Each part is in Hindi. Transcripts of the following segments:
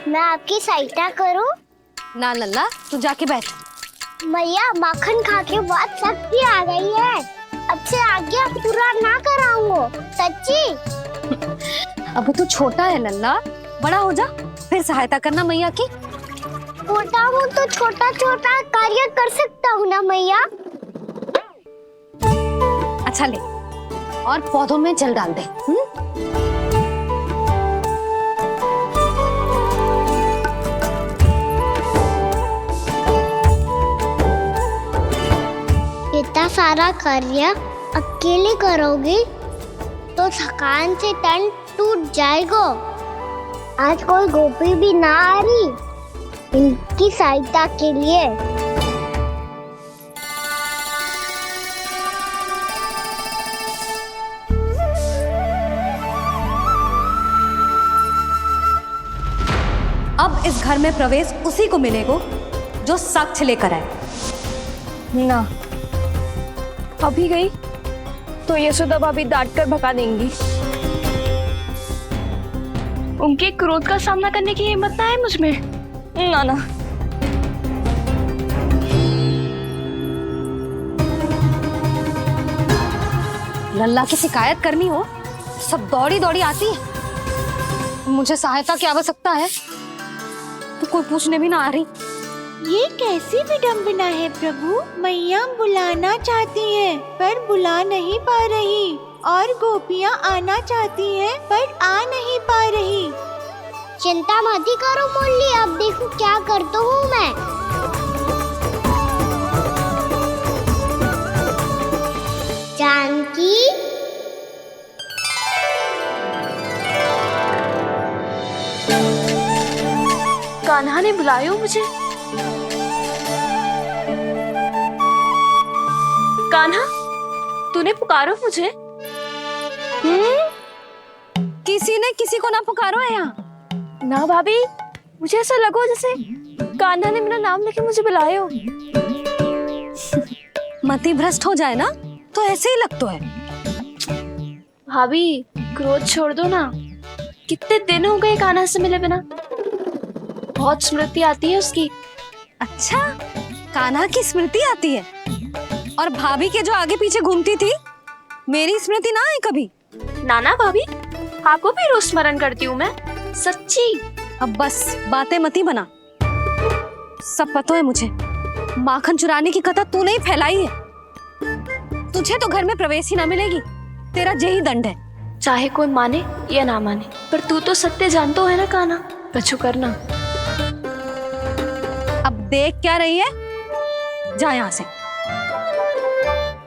मैं आपकी सहायता करूं? ना लल्ला, तू जाके बैठ। मैया माखन खा के बहुत शक्ति आ गई है। अब से आज्ञा पूरा ना कराऊंगा, सच्ची। अभी तू छोटा है लल्ला, बड़ा हो जा फिर सहायता करना मैया की। छोटा हूँ तो छोटा छोटा कार्य कर सकता हूँ ना मैया। अच्छा ले, और पौधों में जल डाल दे। इतना सारा कार्य अकेले करोगी तो थकान से तन टूट जाएगा। आज कोई गोपी भी ना आ रही इनकी सहायता के लिए। अब इस घर में प्रवेश उसी को मिलेगा जो साक्ष्य लेकर आए। ना, अभी गई तो यशोदा भाभी डांट कर भगा देंगी। उनके क्रोध का सामना करने की हिम्मत ना है मुझ में। ना ना, लल्ला की शिकायत करनी हो सब दौड़ी दौड़ी आती है। मुझे सहायता की आवश्यकता है तो कोई पूछने भी ना आ रही। ये कैसी विडंबना है प्रभु। मैया बुलाना चाहती हैं पर बुला नहीं पा रही, और गोपियाँ आना चाहती हैं पर आ नहीं पा रही। चिंता मत ही करो मुरली, अब देखो क्या करता हूँ मैं। जानकी, कान्हा ने बुलाया मुझे। कान्हा, तूने पुकारो मुझे। किसी ने किसी को ना पुकारो है यहाँ। ना भाभी, मुझे ऐसा लगो जैसे कान्हा ने मेरा नाम लेके मुझे बुलाया हो। मति भ्रष्ट हो जाए ना तो ऐसे ही लगता है। भाभी, क्रोध छोड़ दो ना। कितने दिन हो गए कान्हा से मिले बिना। बहुत स्मृति आती है उसकी। अच्छा, कान्हा की स्मृति आती है? और भाभी के जो आगे पीछे घूमती थी, मेरी स्मृति ना है कभी? नाना भाभी, आपको भी रोज स्मरण करती हूँ मैं, सच्ची। अब बस बातें मती बना। सब पता है मुझे, माखन चुराने की कथा तूने ही फैलाई है। तुझे तो घर में प्रवेश ही ना मिलेगी, तेरा यही दंड है। चाहे कोई माने या ना माने, पर तू तो सत्य जानतो है ना कान्हा, कछु करना। अब देख क्या रही है, जा यहाँ से।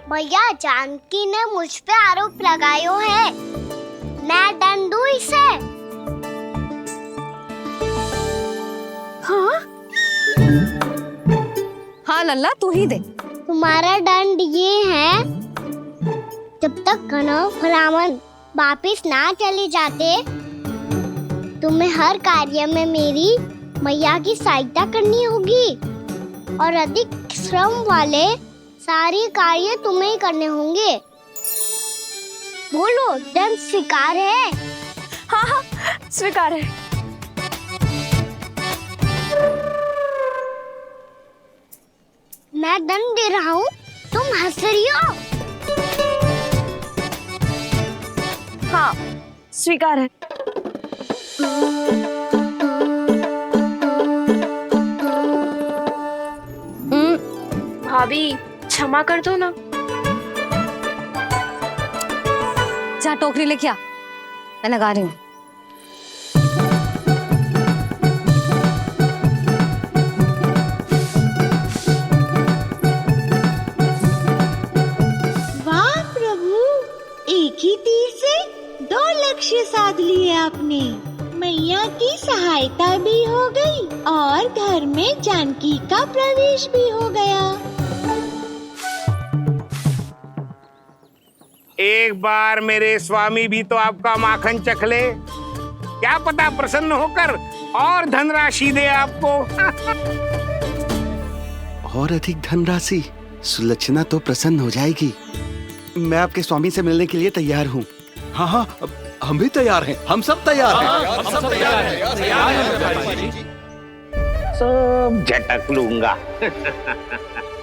भैया जानकी ने मुझ पे आरोप लगायो है, मैं दंड दूं इसे। हाँ हाँ लल्ला, तू ही दे। तुम्हारा दंड ये है, जब तक कनव ब्राह्मण वापिस ना चले जाते, तुम्हें हर कार्य में मेरी मैया की सहायता करनी होगी, और अधिक श्रम वाले सारे कार्य तुम्हें ही करने होंगे। बोलो, दंड स्वीकार है? हाँ हाँ, स्वीकार है। मैं दंड दे रहा हूँ, तुम हंस रही हो? हाँ, स्वीकार है। भाभी, क्षमा कर दो ना। जा टोकरी लेके आ, मैं लगा रही हूँ। वाह प्रभु, एक ही तीर से 2 लक्ष्य साध लिए आपने। मैया की सहायता भी हो गई और घर में जानकी का प्रवेश भी हो गया। एक बार मेरे स्वामी भी तो आपका माखन चख ले, क्या पता प्रसन्न होकर और धनराशि दे आपको। और अधिक धनराशि? सुलक्षणा तो प्रसन्न हो जाएगी। मैं आपके स्वामी से मिलने के लिए तैयार हूँ। हाँ हाँ, हम भी तैयार हैं। हम सब तैयार हैं। हम सब तैयार हैं। सब झटक लूंगा।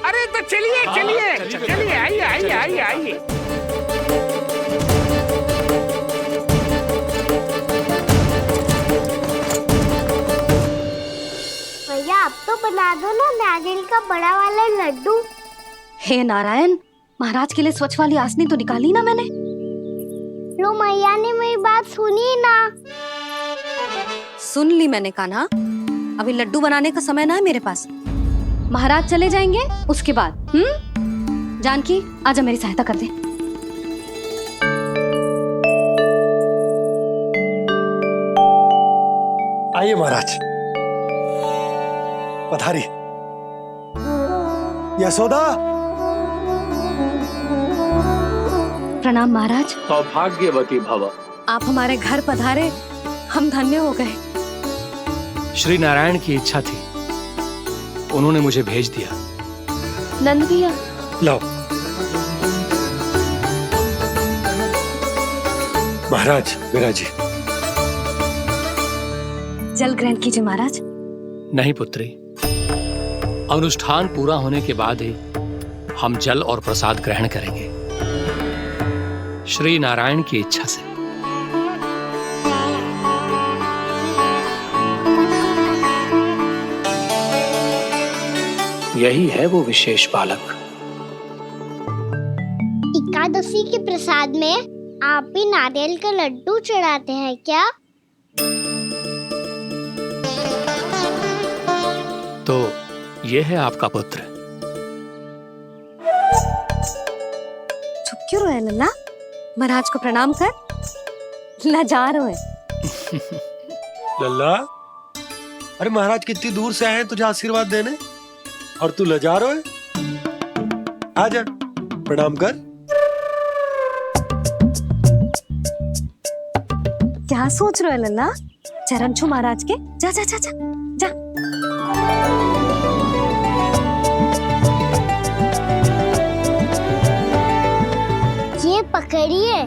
अरे तो चलिए चलिए चलिए, आइए आइए आइए आइए। भैया आप तो बना दो ना नारियल का बड़ा वाला लड्डू। हे नारायण, महाराज के लिए स्वच्छ वाली आसनी तो निकाली ना मैंने। लो मैया ने मेरी बात सुनी ना। सुन ली मैंने कान्हा, अभी लड्डू बनाने का समय ना है मेरे पास। महाराज चले जाएंगे उसके बाद। जानकी आजा मेरी सहायता कर दे। आइए महाराज, पधारी। यशोदा। प्रणाम महाराज। सौभाग्यवती भव। आप हमारे घर पधारे, हम धन्य हो गए। श्री नारायण की इच्छा थी, उन्होंने मुझे भेज दिया। नंद भैया, लो महाराज, विराजी। जल ग्रहण कीजिए महाराज। नहीं पुत्री, अनुष्ठान पूरा होने के बाद ही हम जल और प्रसाद ग्रहण करेंगे, श्री नारायण की इच्छा से। यही है वो विशेष बालक। एकादशी के प्रसाद में आप भी नारियल का लड्डू चढ़ाते हैं क्या? तो ये है आपका पुत्र। चुप क्यों रहे लल्ला? महाराज को प्रणाम कर। लाजार हो। लल्ला, अरे महाराज कितनी दूर से आए हैं तुझे आशीर्वाद देने, और तू लजार हो? आजा, प्रणाम कर। क्या सोच रहे हो लल्ला? चरण छू महाराज के। जा जा जा जा जा। ये पकड़िए।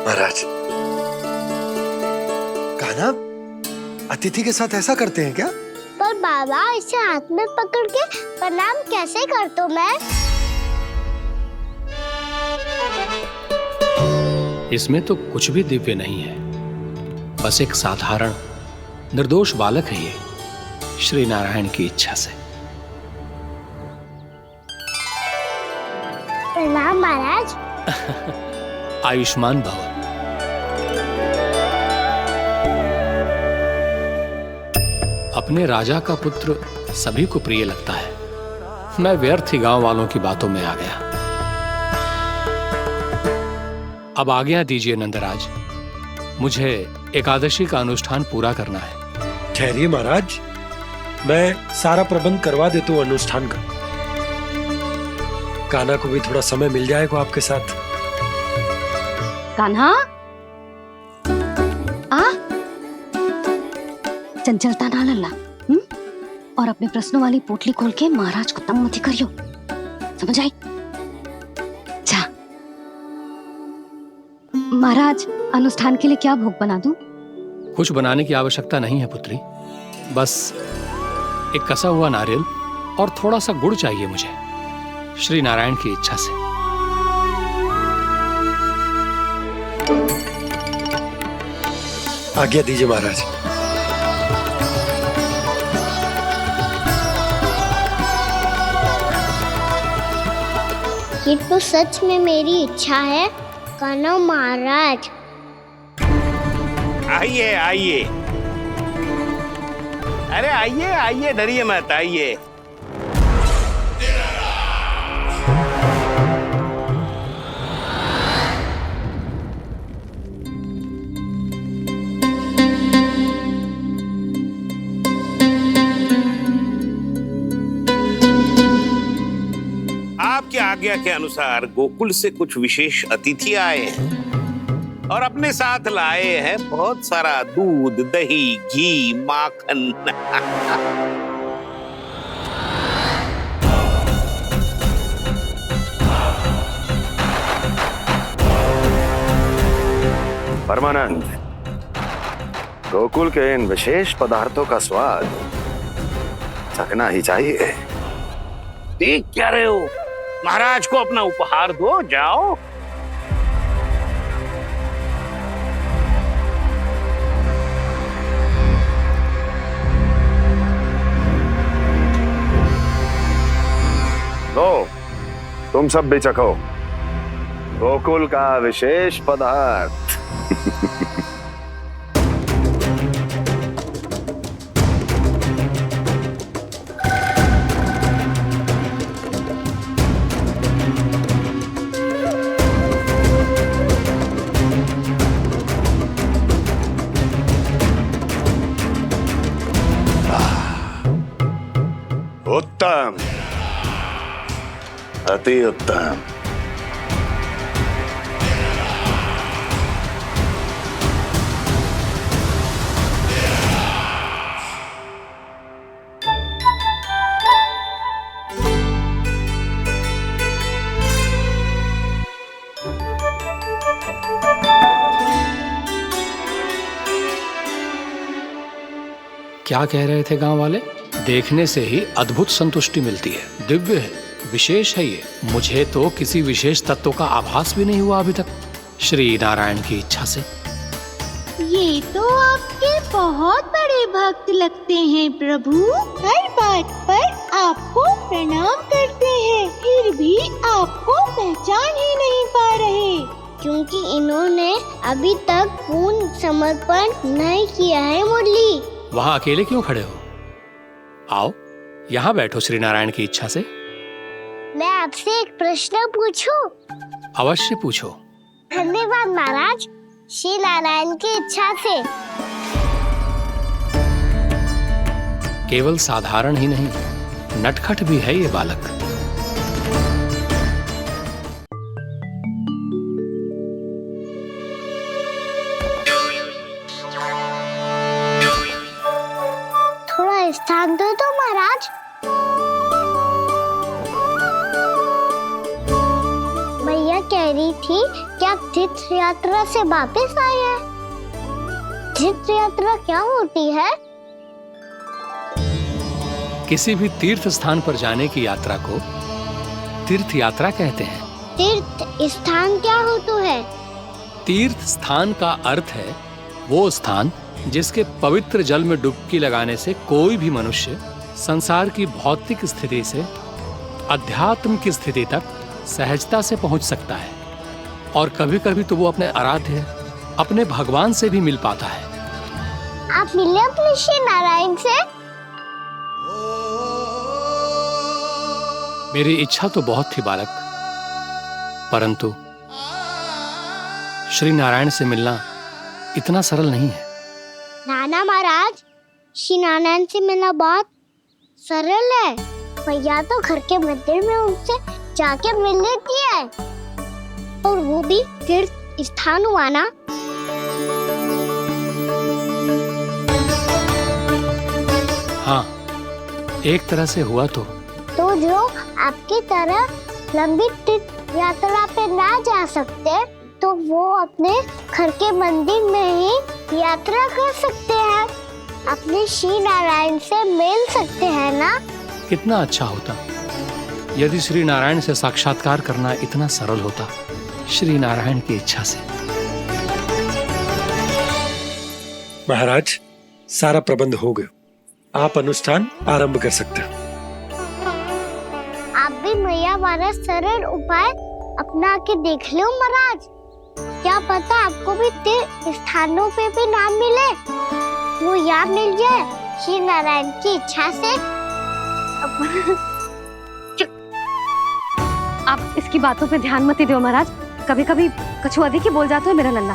महाराज, कान्हा, अतिथि के साथ ऐसा करते हैं क्या? पर बाबा, इसे हाथ में पकड़ के प्रणाम कैसे करता हूँ मैं? इसमें तो कुछ भी दिव्य नहीं है, बस एक साधारण निर्दोष बालक है ये, श्री नारायण की इच्छा से। प्रणाम महाराज। आयुष्मान भव। अपने राजा का पुत्र सभी को प्रिय लगता है। मैं व्यर्थ ही गांव वालों की बातों में आ गया। अब आज्ञा दीजिए नंदराज, मुझे एकादशी का अनुष्ठान पूरा करना है। ठहरिए महाराज, मैं सारा प्रबंध करवा देता हूँ अनुष्ठान का। कान्हा को भी थोड़ा समय मिल जाएगा आपके साथ। कान्हा, आ चंचलता ना लल्ला। और अपने प्रश्नों वाली पोटली खोल के महाराज को तंग मत करियो, समझ आई? जा महाराज, अनुष्ठान के लिए क्या भोग बना दूं? कुछ बनाने की आवश्यकता नहीं है पुत्री, बस एक कसा हुआ नारियल और थोड़ा सा गुड़ चाहिए मुझे, श्री नारायण की इच्छा से। आज्ञा दीजिए महाराज। ये तो सच में मेरी इच्छा है। कान्हा महाराज, आइए आइए। अरे आइए आइए, डरिए मत, आइए। आपकी आज्ञा के अनुसार गोकुल से कुछ विशेष अतिथि आए हैं और अपने साथ लाए हैं बहुत सारा दूध, दही, घी, माखन। परमानंद, गोकुल के इन विशेष पदार्थों का स्वाद चखना ही चाहिए। देख क्या रहे हो? महाराज को अपना उपहार दो, जाओ। लो, तुम सब भी चखो गोकुल का विशेष पदार्थ। उत्तम, अति उत्तम। क्या कह रहे थे गांव वाले? देखने से ही अद्भुत संतुष्टि मिलती है, दिव्य है, विशेष है ये। मुझे तो किसी विशेष तत्व का आभास भी नहीं हुआ अभी तक, श्री नारायण की इच्छा से। ये तो आपके बहुत बड़े भक्त लगते हैं प्रभु। हर बात पर आपको प्रणाम करते हैं, फिर भी आपको पहचान ही नहीं पा रहे। क्योंकि इन्होंने अभी तक पूर्ण समर्पण नहीं किया है मुरली। वहां अकेले क्यों खड़े हो? आओ यहाँ बैठो श्री नारायण की इच्छा से। मैं आपसे एक प्रश्न पूछूं? अवश्य पूछो। धन्यवाद महाराज, श्री नारायण की इच्छा से। केवल साधारण ही नहीं, नटखट भी है ये बालक। थोड़ा स्थान दो तो महाराज। भैया कह रही थी कि आप तीर्थ यात्रा से वापस आए हैं। तीर्थ यात्रा क्या होती है? किसी भी तीर्थ स्थान पर जाने की यात्रा को तीर्थ यात्रा कहते हैं। तीर्थ स्थान क्या होता है? तीर्थ स्थान का अर्थ है वो स्थान जिसके पवित्र जल में डुबकी लगाने से कोई भी मनुष्य संसार की भौतिक स्थिति से अध्यात्म की स्थिति तक सहजता से पहुंच सकता है, और कभी कभी तो वो अपने आराध्य, अपने भगवान से भी मिल पाता है। आप मिले अपने श्री नारायण से? मेरी इच्छा तो बहुत थी बालक, परंतु श्री नारायण से मिलना इतना सरल नहीं है। नाना महाराज, श्री नारायण से मिलना बहुत सरल है। भैया तो घर के मंदिर में उनसे जाके मिल लेती है, और वो भी तीर्थ स्थान हुआ ना। हाँ, एक तरह से हुआ तो जो आपकी तरह लंबी तीर्थ यात्रा पे ना जा सकते, तो वो अपने घर के मंदिर में ही यात्रा कर सकते हैं, अपने श्री नारायण से मिल सकते हैं ना। कितना अच्छा होता यदि श्री नारायण से साक्षात्कार करना इतना सरल होता, श्री नारायण की इच्छा से। महाराज, सारा प्रबंध हो गया, आप अनुष्ठान आरंभ कर सकते हैं। आप भी मैया वाला सरल उपाय अपना के देख लो महाराज। क्या पता आपको भी तीर्थ स्थानों पे भी नाम मिले, वो याद मिल जाए श्री नारायण की इच्छा से। आप इसकी बातों पे ध्यान मत दो महाराज, कभी कभी कछु अधिक ही बोल जाते हो मेरा नन्ना।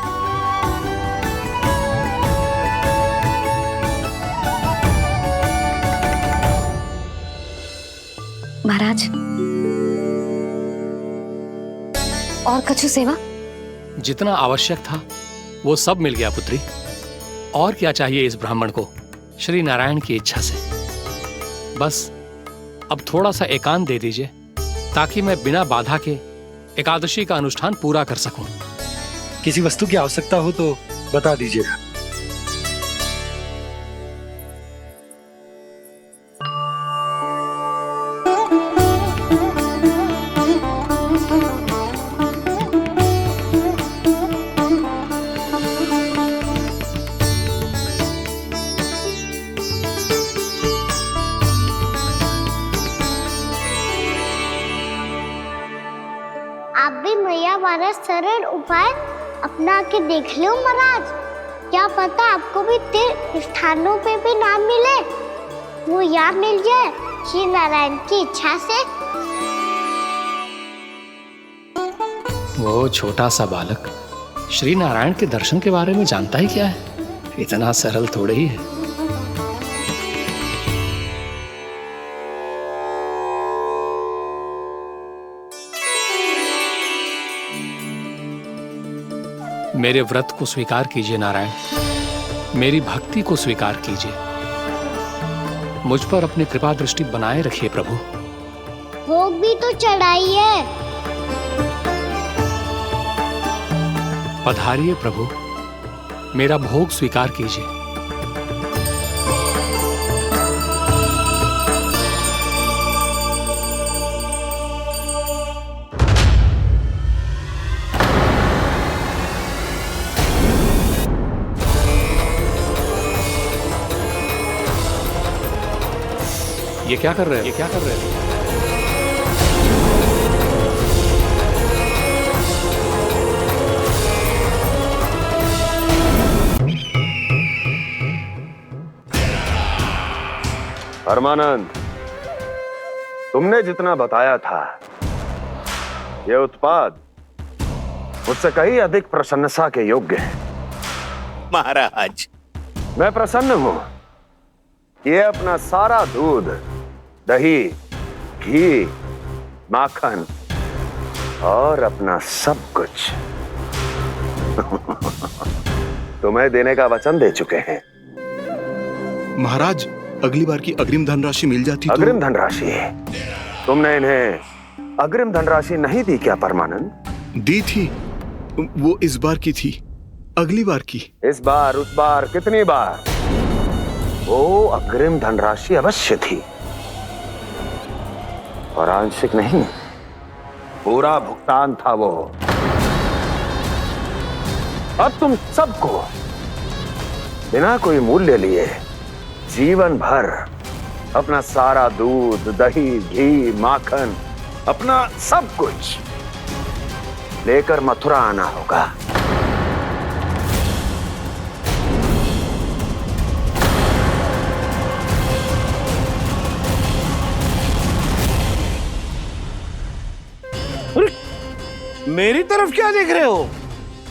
महाराज, और कछु सेवा? जितना आवश्यक था वो सब मिल गया पुत्री। और क्या चाहिए इस ब्राह्मण को श्री नारायण की इच्छा से? बस अब थोड़ा सा एकांत दे दीजिए, ताकि मैं बिना बाधा के एकादशी का अनुष्ठान पूरा कर सकूं। किसी वस्तु की आवश्यकता हो तो बता दीजिएगा। आप भी मैया वाला सरल उपाय अपना के देख लो महाराज। क्या पता आपको भी तीर्थ स्थानों पे भी नाम मिले, वो यहाँ मिल जाए श्री नारायण की इच्छा से। वो छोटा सा बालक श्री नारायण के दर्शन के बारे में जानता ही क्या है? इतना सरल थोड़े ही है। मेरे व्रत को स्वीकार कीजिए नारायण, मेरी भक्ति को स्वीकार कीजिए, मुझ पर अपनी कृपा दृष्टि बनाए रखिए प्रभु। भोग भी तो चढ़ाइए। पधारिए प्रभु, मेरा भोग स्वीकार कीजिए। ये क्या कर रहे हैं? ये क्या कर रहे हैं? परमानंद, तुमने जितना बताया था, ये उत्पाद मुझसे कहीं अधिक प्रशंसा के योग्य है। महाराज, मैं प्रसन्न हूं। ये अपना सारा दूध, दही, घी, माखन और अपना सब कुछ तुम्हें देने का वचन दे चुके हैं। महाराज, अगली बार की अग्रिम धनराशि मिल जाती तो। अग्रिम धनराशि? तुमने इन्हें अग्रिम धनराशि नहीं दी क्या परमानंद? दी थी, वो इस बार की थी, अगली बार की। इस बार, उस बार, कितनी बार? वो अग्रिम धनराशि अवश्य थी और आंशिक नहीं, पूरा भुगतान था वो। अब तुम सबको बिना कोई मूल्य लिए जीवन भर अपना सारा दूध, दही, घी, माखन, अपना सब कुछ लेकर मथुरा आना होगा। मेरी तरफ क्या देख रहे हो?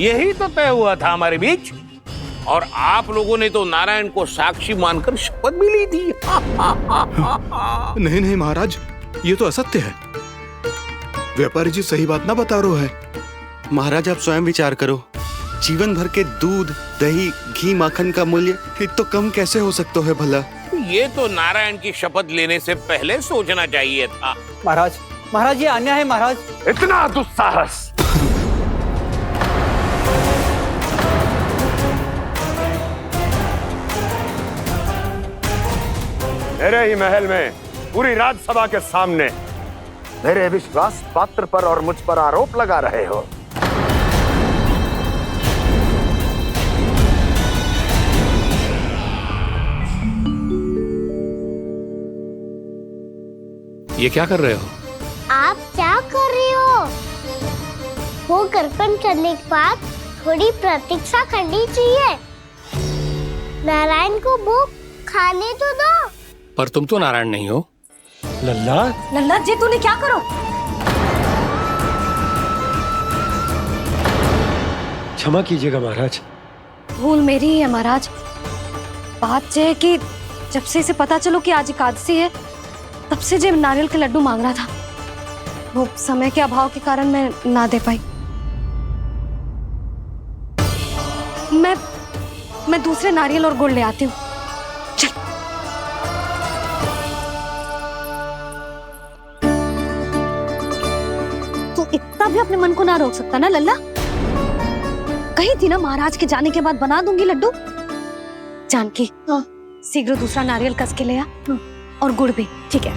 यही तो तय हुआ था हमारे बीच, और आप लोगों ने तो नारायण को साक्षी मानकर शपथ भी ली थी। नहीं नहीं महाराज, ये तो असत्य है। व्यापारी जी सही बात ना बता रहे हैं। महाराज, आप स्वयं विचार करो, जीवन भर के दूध, दही, घी, माखन का मूल्य तो कम कैसे हो सकता है भला? ये तो नारायण की शपथ लेने से पहले सोचना चाहिए था। महाराज, महाराज ये अन्याय है महाराज। इतना दुस्साहस! मेरे ही महल में पूरी राज्यसभा के सामने मेरे विश्वास पात्र पर और मुझ पर आरोप लगा रहे हो। ये क्या कर रहे हो? आप क्या कर रहे हो? वो कर्पण करने के बाद थोड़ी प्रतीक्षा करनी चाहिए। नारायण को भोग खाने तो दो। पर तुम तो नारायण नहीं हो। लल्ला, लल्ला जी, तूने क्या करो? क्षमा कीजिएगा महाराज। भूल मेरी ही है महाराज। बात यह है कि जब से इसे पता चलो कि आज एकादशी है, तब से जो नारियल के लड्डू मांग रहा था, वो समय के अभाव के कारण मैं ना दे पाई। मैं दूसरे नारियल और गुड़ ले आती हूँ। चल। तू इतना भी अपने मन को ना रोक सकता ना लल्ला? कही थी ना महाराज के जाने के बाद बना दूंगी लड्डू। जानकी शीघ्र दूसरा नारियल कस के ले आ और गुड़ भी। ठीक है।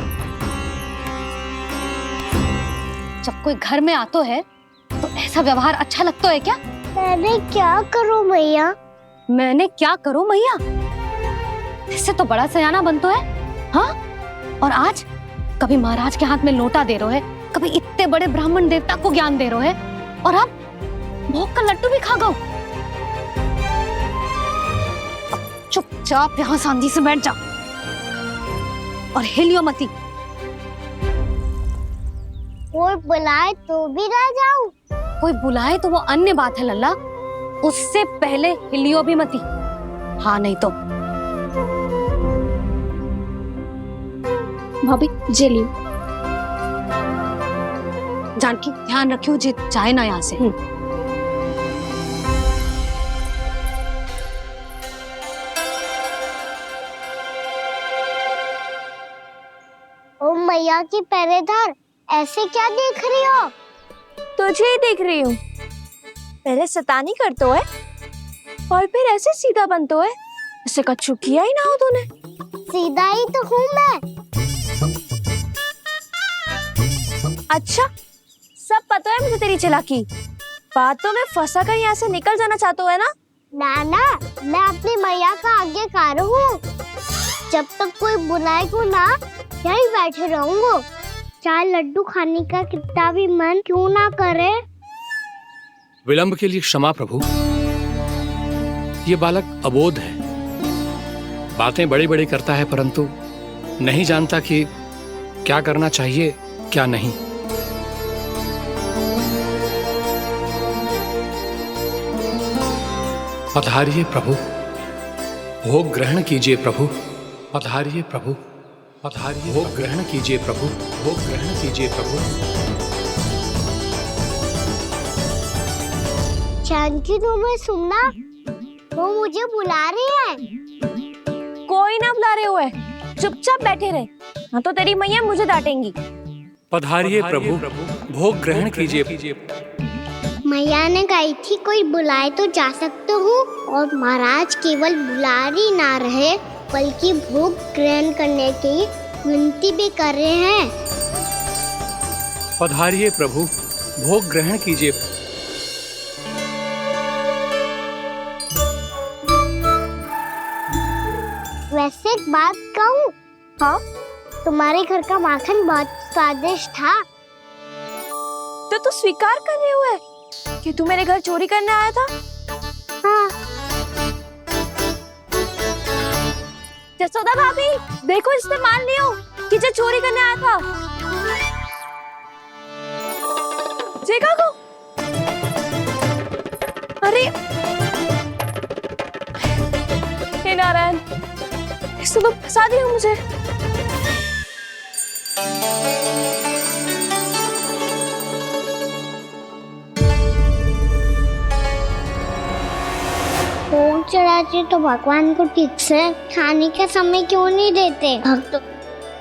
जब कोई घर में आतो है तो ऐसा व्यवहार अच्छा लगता है क्या? मैंने क्या करूं मैया? मैंने क्या करूं मैया? इससे तो बड़ा सयाना बनतो है। हाँ, और आज कभी महाराज के हाथ में लोटा दे रहे है, कभी इतने बड़े ब्राह्मण देवता को ज्ञान दे रहे है, और अब भोग का लड्डू भी खा गो। चुपचाप यहाँ सांझी से बैठ जा और हिलियो मती। कोई बुलाए तो भी ना जाऊं? कोई बुलाए तो वो अन्य बात है लल्ला, उससे पहले हिलियो भी मती। हाँ नहीं तो। भाभी जे लियो। जानकी ध्यान रखियो जे जाए ना यहाँ से। ओ मैया की पहरेदार, ऐसे क्या देख रही हो? तुझे ही देख रही हूँ। पहले शैतानी करतो है और फिर ऐसे सीधा बनतो है, ऐसे कछु किया ही ना हो तूने। सीधा ही तो हूँ मैं। अच्छा, सब पता है मुझे तेरी चालाकी। बातों में फंसा कर यहाँ से निकल जाना चाहते हो है ना? नाना, मैं अपनी मैया का आज्ञाकार हूँ। जब तक कोई बुलाएगा ना, यहीं बैठे रहूंगा, चाहे लड्डू खाने का कितना भी मन क्यों ना करे। विलंब के लिए क्षमा प्रभु। ये बालक अबोध है, बातें बड़ी बड़ी करता है परंतु नहीं जानता कि क्या करना चाहिए क्या नहीं। पधारिए प्रभु, भोग ग्रहण कीजिए प्रभु। पधारिए प्रभु, पधारिए। भोग ग्रहण कीजिए प्रभु, भोग ग्रहण कीजिए प्रभु। जानकी, तुम्हें सुनना, वो मुझे बुला रही है। कोई ना बुला रहे हुए, चुपचाप बैठे रहे, हाँ तो तेरी मैया मुझे डांटेंगी। पधारिए प्रभु, भोग ग्रहण कीजिए। मैया ने कही थी कोई बुलाए तो जा सकते हूँ, और महाराज केवल बुला ही ना रहे बल्कि भोग ग्रहण करने की विनती भी कर रहे हैं। पधारिए प्रभु, भोग ग्रहण कीजिए। वैसे एक बात कहूँ? हाँ? तुम्हारे घर का माखन बहुत स्वादिष्ट था। तो तू स्वीकार कर रहे हुए कि तू मेरे घर चोरी करने आया था? हाँ। जसोदा भाभी, देखो इसने मान लियो कि जो चोरी करने आया था। देखा को? अरे हे नारायण, इसने तो फंसा दिया मुझे। भोग चढ़ाते तो भगवान को ठीक से खाने का समय क्यों नहीं देते? भक्त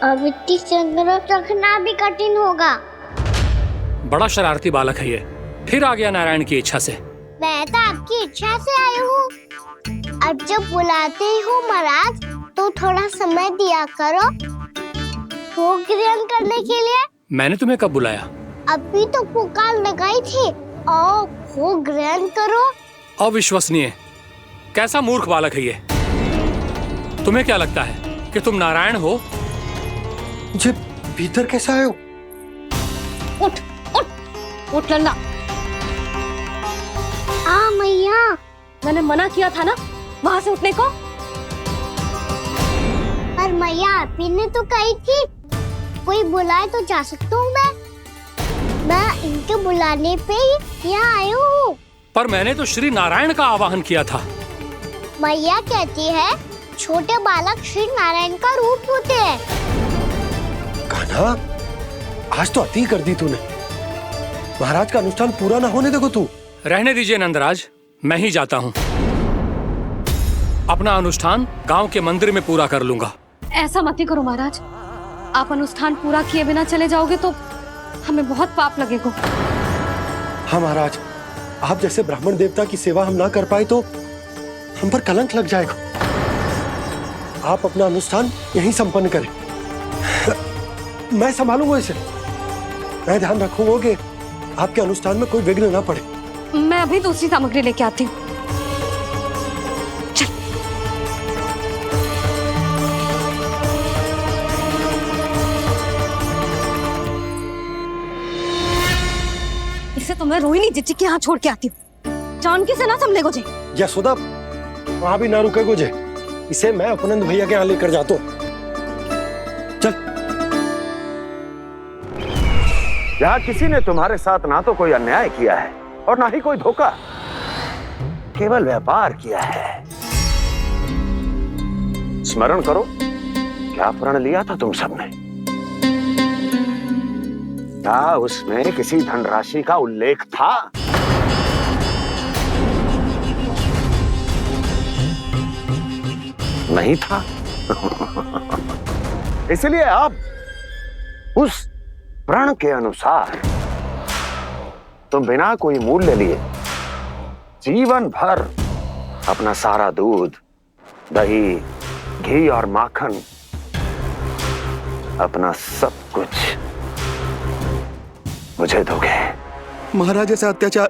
अब इतनी संग्रह रखना भी कठिन होगा। बड़ा शरारती बालक है ये, फिर आ गया नारायण की इच्छा से। मैं तो आपकी इच्छा से आई हूँ। अब जब बुलाते ही हो महाराज, तो थोड़ा समय दिया करो भोग ग्रहण करने के लिए। मैंने तुम्हें कब बुलाया? अभी तो पुकार लगाई थी, और भोग ग्रहण करो। अविश्वसनीय, कैसा मूर्ख बालक है ये। तुम्हें क्या लगता है कि तुम नारायण हो? मुझे भीतर कैसा आए हो? उठ उठ उठ लल्ला। मैया, मैंने मना किया था ना वहां से उठने को। पर मैया, आपी ने तो कही थी कोई बुलाए तो जा सकता हूँ मैं इनके बुलाने पे ही यहाँ आई हूँ। पर मैंने तो श्री नारायण का आवाहन किया था। मैया कहती है छोटे बालक श्री नारायण का रूप होते हैं। कान्हा, आज तो अति कर दी तूने। महाराज का अनुष्ठान पूरा ना होने देखो तू। रहने दीजिए नंदराज, मैं ही जाता हूँ। अपना अनुष्ठान गांव के मंदिर में पूरा कर लूंगा। ऐसा मत ही करो महाराज, आप अनुष्ठान पूरा किए बिना चले जाओगे तो हमें बहुत पाप लगेगा। हाँ महाराज, आप जैसे ब्राह्मण देवता की सेवा हम ना कर पाए तो हम पर कलंक लग जाएगा। आप अपना अनुष्ठान यहीं संपन्न करें, मैं संभालूंगा इसे। मैं ध्यान रखूंगा कि आपके अनुष्ठान में कोई विघ्न ना पड़े। मैं अभी दूसरी सामग्री लेके आती हूँ। इसे तो मैं रोहिणी जीजी के यहाँ छोड़ के आती हूँ। जानकी से ना संभले गुजे। यशोदा, वहां भी ना रुके गुजे। इसे मैं अपनंद भैया के यहाँ लेकर जाता हूँ। चल। यहाँ किसी ने तुम्हारे साथ ना तो कोई अन्याय किया है और ना ही कोई धोखा, केवल व्यापार किया है। स्मरण करो, क्या प्रण लिया था तुम सबने? क्या उसमें किसी धनराशि का उल्लेख था? नहीं था। इसलिए आप उस प्रण के अनुसार तुम बिना कोई मूल्य लिए जीवन भर अपना सारा दूध, दही, घी और माखन, अपना सब कुछ मुझे दोगे। महाराज ऐसा अत्याचार।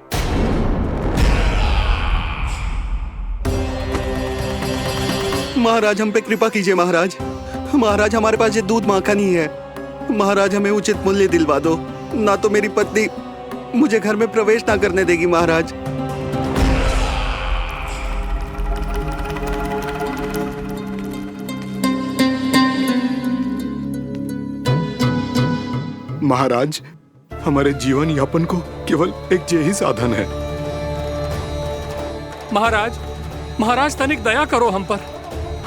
महाराज हम पे कृपा कीजिए महाराज। महाराज हमारे पास ये दूध माखन ही है। महाराज हमें उचित मूल्य दिलवा दो, ना तो मेरी पत्नी मुझे घर में प्रवेश ना करने देगी महाराज। महाराज हमारे जीवन यापन को केवल एक यही साधन है। महाराज, महाराज तनिक दया करो हम पर।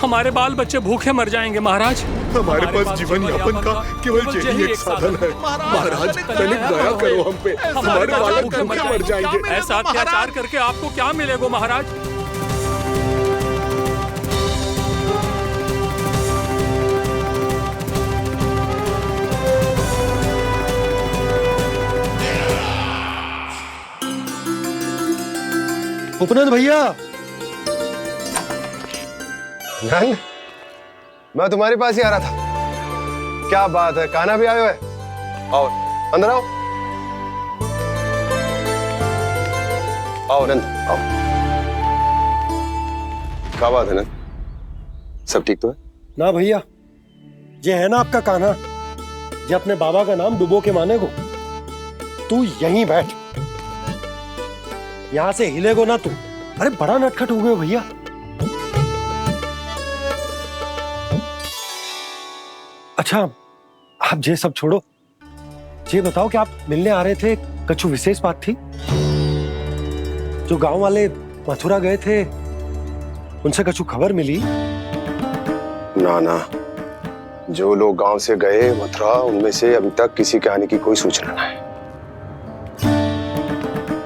हमारे बाल बच्चे भूखे मर जाएंगे महाराज। हमारे पास जीवन यापन का केवल यही एक साधन है। महाराज तनिक दया करो हम पे। हमारे बालक भूखे मर जाएंगे। ऐसा अत्याचार करके आपको क्या मिलेगा महाराज? उपनंद भैया। नंद, मैं तुम्हारे पास ही आ रहा था। क्या बात है, कान्हा भी आयो है? आओ अंदर आओ। आओ नंद आओ। क्या बात है नंद, सब ठीक तो है? ना भैया, ये है ना आपका कान्हा, ये अपने बाबा का नाम डुबो के माने को। तू यहीं बैठ, यहां से हिलेगो ना तू। अरे बड़ा नटखट हो गए भैया। अच्छा आप ये सब छोड़ो, ये बताओ कि आप मिलने आ रहे थे, कछु विशेष बात थी? जो गांव वाले मथुरा गए थे उनसे कछु खबर मिली? ना ना, जो लोग गांव से गए मथुरा, उनमें से अभी तक किसी के आने की कोई सूचना नहीं।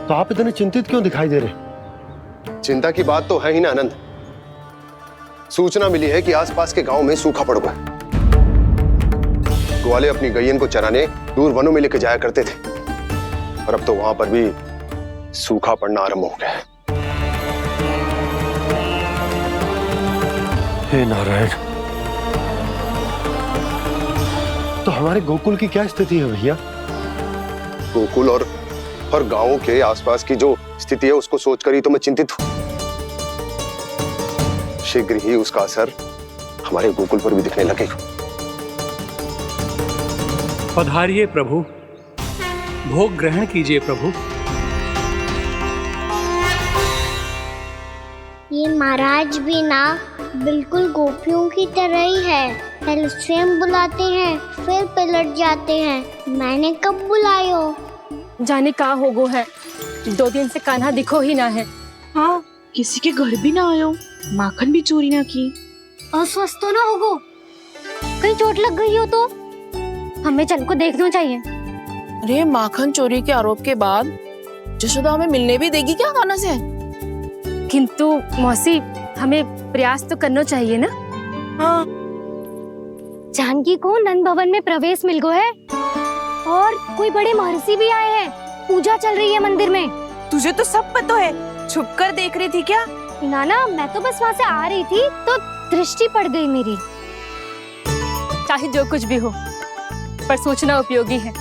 तो आप इतने चिंतित क्यों दिखाई दे रहे? चिंता की बात तो है ही ना आनंद। सूचना मिली है कि आसपास के गांव में सूखा पड़ गया। ग्वाले अपनी गैयन को चराने दूर वनों में लेके जाया करते थे, और अब तो वहां पर भी सूखा पड़ना आरंभ हो गया है। हे नारायण, तो हमारे गोकुल की क्या स्थिति है भैया? गोकुल और गांवों के आसपास की जो स्थिति है उसको सोचकर ही तो मैं चिंतित हूं। शीघ्र ही उसका असर हमारे गोकुल पर भी दिखने लगेगा। पधारिए प्रभु, भोग ग्रहण कीजिए प्रभु। ये महाराज भी ना बिल्कुल गोपियों की तरह ही है। पहले स्वयं बुलाते हैं, फिर पलट जाते हैं। मैंने कब बुलायो? जाने का होगो है, 2 दिन से कान्हा दिखो ही ना है। हाँ, किसी के घर भी ना आयो, माखन भी चोरी ना की। अस्वस्थ तो ना होगो? कहीं चोट लग गई हो तो? हमें चल को देखना चाहिए। अरे माखन चोरी के आरोप के बाद जशोदा हमें मिलने भी देगी क्या कान्हा से? किंतु मौसी, हमें प्रयास तो करना चाहिए ना। हाँ, जानकी को नंद भवन में प्रवेश मिल गो है और कोई बड़े महर्षि भी आए हैं। पूजा चल रही है मंदिर में। तुझे तो सब पता है, छुप कर देख रही थी क्या? नाना मैं तो बस वहां से आ रही थी तो दृष्टि पड़ गई मेरी। चाहे जो कुछ भी हो, पर सोचना उपयोगी है।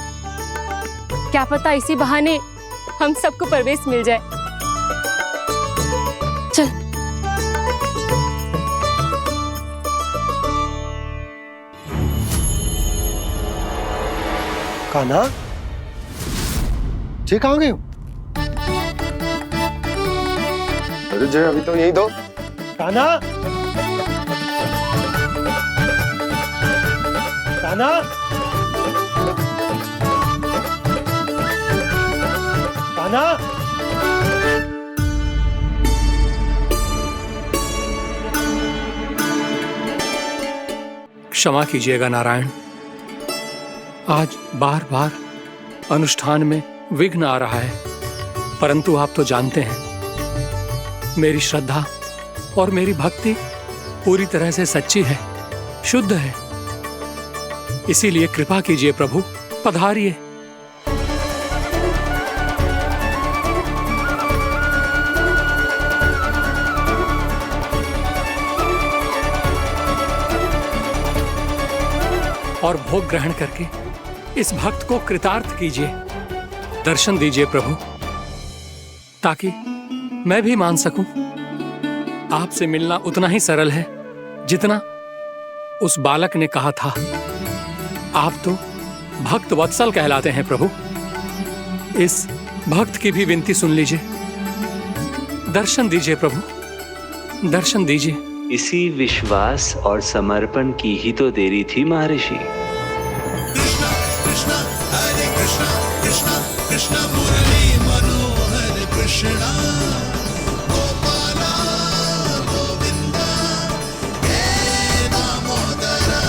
क्या पता इसी बहाने हम सबको प्रवेश मिल जाए। चल। कान्हा, जे कहाँ गए हो? अरे जय, अभी तो यही दो। कान्हा, कान्हा, कान्हा। क्षमा कीजिएगा नारायण, आज बार बार अनुष्ठान में विघ्न आ रहा है, परंतु आप तो जानते हैं मेरी श्रद्धा और मेरी भक्ति पूरी तरह से सच्ची है, शुद्ध है। इसीलिए कृपा कीजिए प्रभु, पधारिए। और भोग ग्रहण करके इस भक्त को कृतार्थ कीजिए। दर्शन दीजिए प्रभु, ताकि मैं भी मान सकूं। आपसे मिलना उतना ही सरल है जितना उस बालक ने कहा था। आप तो भक्त वत्सल कहलाते हैं प्रभु। इस भक्त की भी विनती सुन लीजिए। दर्शन दीजिए प्रभु, दर्शन दीजिए। इसी विश्वास और समर्पण की ही तो देरी थी महर्षि। कृष्णा कृष्णा हरे कृष्णा कृष्णा कृष्णा मुरली मनोहर कृष्णा गोपाला गोविंदा हे दामोदरा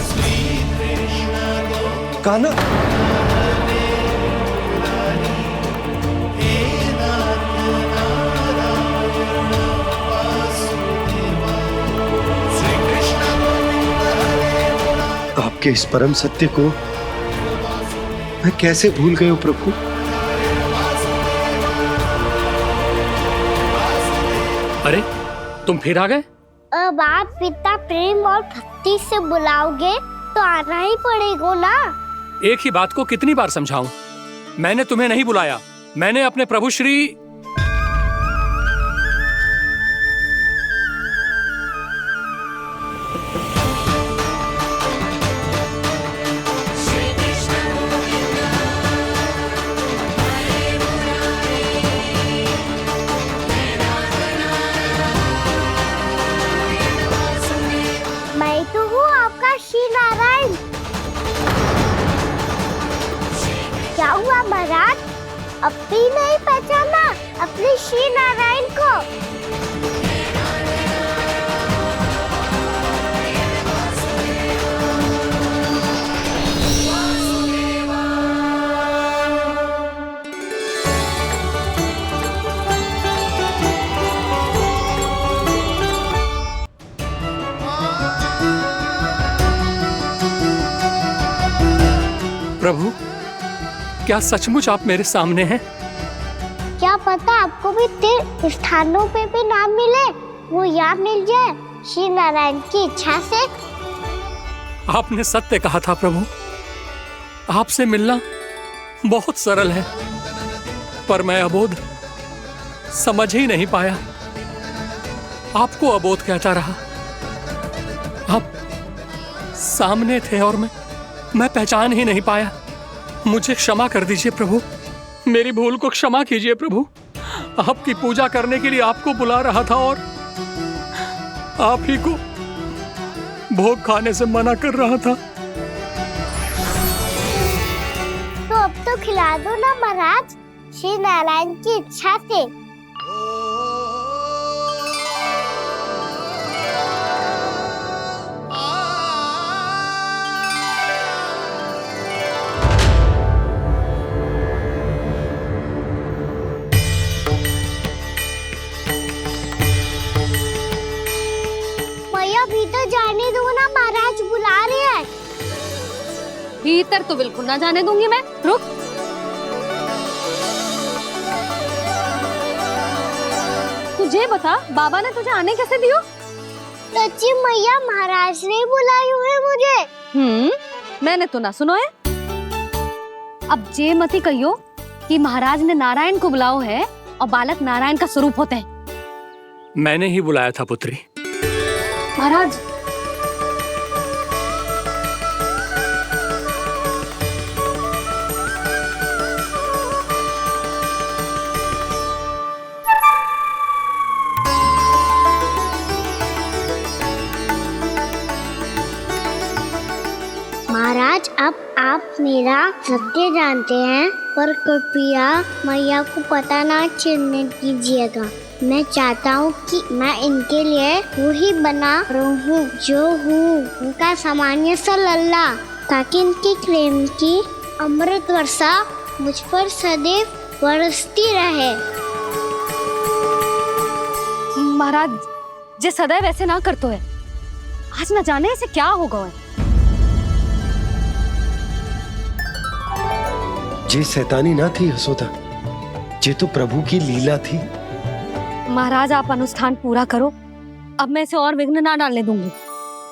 श्री कृष्ण कान्हा, आपके इस परम सत्य को मैं कैसे भूल गया हूं प्रभु। अरे तुम फिर आ गए? अब आप इतना प्रेम और भक्ति से बुलाओगे तो आना ही पड़ेगा ना। एक ही बात को कितनी बार समझाऊं? मैंने तुम्हें नहीं बुलाया, मैंने अपने प्रभु श्री मैं तो हूँ आपका श्री नारायण। क्या हुआ महाराज, अब भी नहीं पहचाना अपने श्री नारायण को? प्रभु, क्या सचमुच आप मेरे सामने हैं? क्या पता आपको भी तीर्थ स्थानों पे भी नाम मिले, वो यहाँ मिल जाए श्री नारायण की इच्छा से। आपने सत्य कहा था प्रभु, आपसे मिलना बहुत सरल है, पर मैं अबोध समझ ही नहीं पाया। आपको अबोध कहता रहा। आप सामने थे और मैं पहचान ही नहीं पाया। मुझे क्षमा कर दीजिए प्रभु, मेरी भूल को क्षमा कीजिए प्रभु। आपकी पूजा करने के लिए आपको बुला रहा था और आप ही को भोग खाने से मना कर रहा था। तो अब तो खिला दो ना महाराज, श्री नारायण की इच्छा से। भीतर जाने दो ना, महाराज बुला रहे हैं। भीतर तो बिल्कुल ना जाने दूंगी मैं। रुक। मुझे बता, बाबा ने तुझे आने कैसे दियो? सच्ची मैया महाराज ने बुलाई हुए मुझे। मैंने तो ना सुनो है। अब जे मती कहियो कि महाराज ने नारायण को बुलाओ है और बालक नारायण का स्वरूप होते हैं। मैंने ही बुलाया था पुत्री। महाराज, महाराज अब आप मेरा सत्य जानते हैं, पर कृपया मैया को पता ना चलने दीजिएगा। मैं चाहता हूँ कि मैं इनके लिए वही बना रहूँ जो हूँ, उनका सामान्य सा लल्ला, ताकि इनके प्रेम की अमृत वर्षा मुझ पर सदैव बरसती रहे। महाराज जे सदैव ऐसे ना करतो है, आज न जाने इसे क्या होगा है। जे शैतानी ना थी यशोदा, जे तो प्रभु की लीला थी। महाराज आप अनुष्ठान पूरा करो, अब मैं इसे और विघ्न ना डालने दूंगी।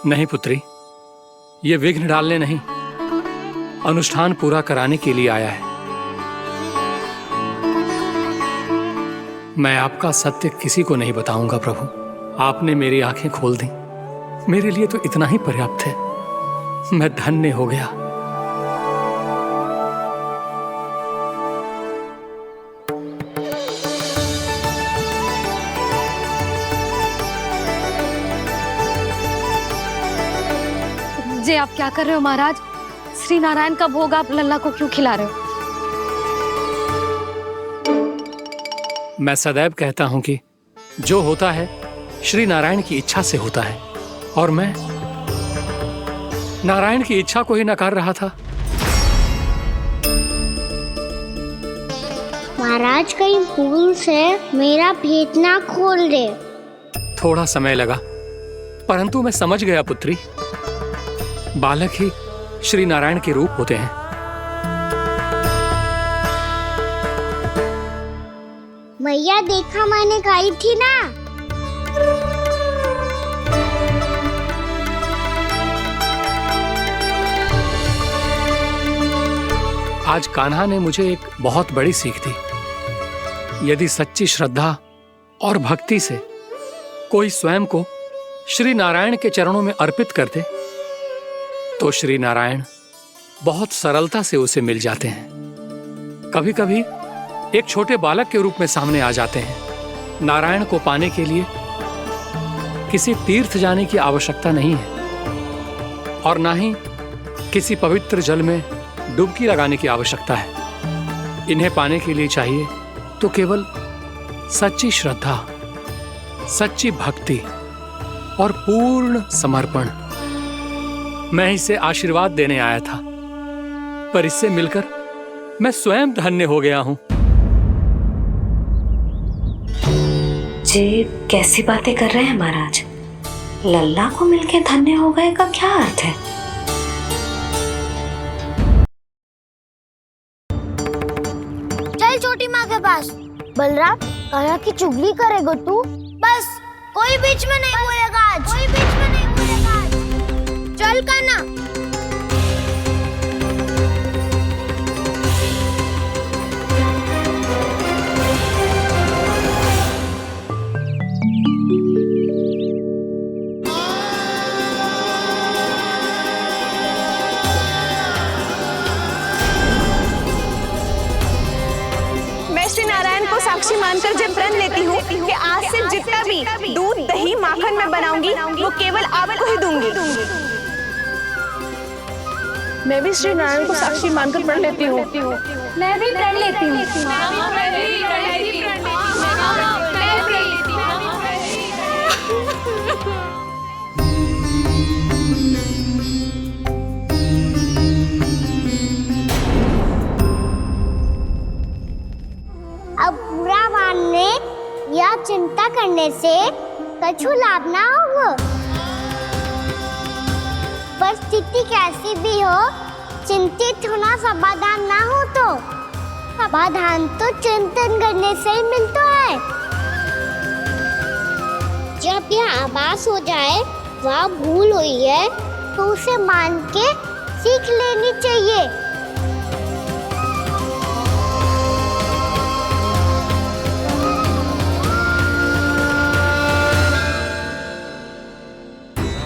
नहीं पुत्री, ये विघ्न डालने नहीं, अनुष्ठान पूरा कराने के लिए आया है। मैं आपका सत्य किसी को नहीं बताऊंगा प्रभु। आपने मेरी आंखें खोल दी, मेरे लिए तो इतना ही पर्याप्त है। मैं धन्य हो गया। जे आप क्या कर रहे हो महाराज? श्री नारायण का भोग आप लल्ला को क्यों खिला रहे हो? मैं सदैव कहता हूं कि जो होता है श्री नारायण की इच्छा से होता है, और मैं नारायण की इच्छा को ही नकार रहा था। महाराज कहीं भूल से मेरा भेद ना खोल दे। थोड़ा समय लगा, परंतु मैं समझ गया पुत्री। बालक ही श्री नारायण के रूप होते हैं। मैया देखा मैंने कही थी ना। आज कान्हा ने मुझे एक बहुत बड़ी सीख दी। यदि सच्ची श्रद्धा और भक्ति से कोई स्वयं को श्री नारायण के चरणों में अर्पित कर दे, तो श्री नारायण बहुत सरलता से उसे मिल जाते हैं। कभी कभी एक छोटे बालक के रूप में सामने आ जाते हैं। नारायण को पाने के लिए किसी तीर्थ जाने की आवश्यकता नहीं है, और ना ही किसी पवित्र जल में डुबकी लगाने की आवश्यकता है। इन्हें पाने के लिए चाहिए तो केवल सच्ची श्रद्धा, सच्ची भक्ति और पूर्ण समर्पण। मैं इसे आशीर्वाद देने आया था, पर इससे मिलकर मैं स्वयं धन्य हो गया हूं। जी कैसी बातें कर रहे हैं महाराज? लल्ला को मिलके धन्य हो गए का क्या अर्थ है? चल छोटी माँ के पास। बलराम, कान्हा की चुगली करेगा तू? बस कोई बीच में नहीं बोलेगा आज। कोई बीच में नहीं बोलेगा आज। चल कान्हा। मैं श्री नारायण को साक्षी मानकर जब प्रण लेती हूँ कि आज से जितना भी दूध, दही, माखन मैं बनाऊंगी वो केवल आपको ही दूंगी। मैं भी श्री नारायण को साक्षी मानकर प्रण लेती हूँ। मैं भी प्रण लेती हूँ। अब बुरा मानने या चिंता करने से कछु लाभ ना होगा। परिस्थिति कैसी भी हो, चिंतित होना समाधान ना हो तो समाधान तो चिंतन करने से ही मिलता है। छोटी आभास हो जाए वह भूल हुई है तो उसे मान के सीख लेनी चाहिए।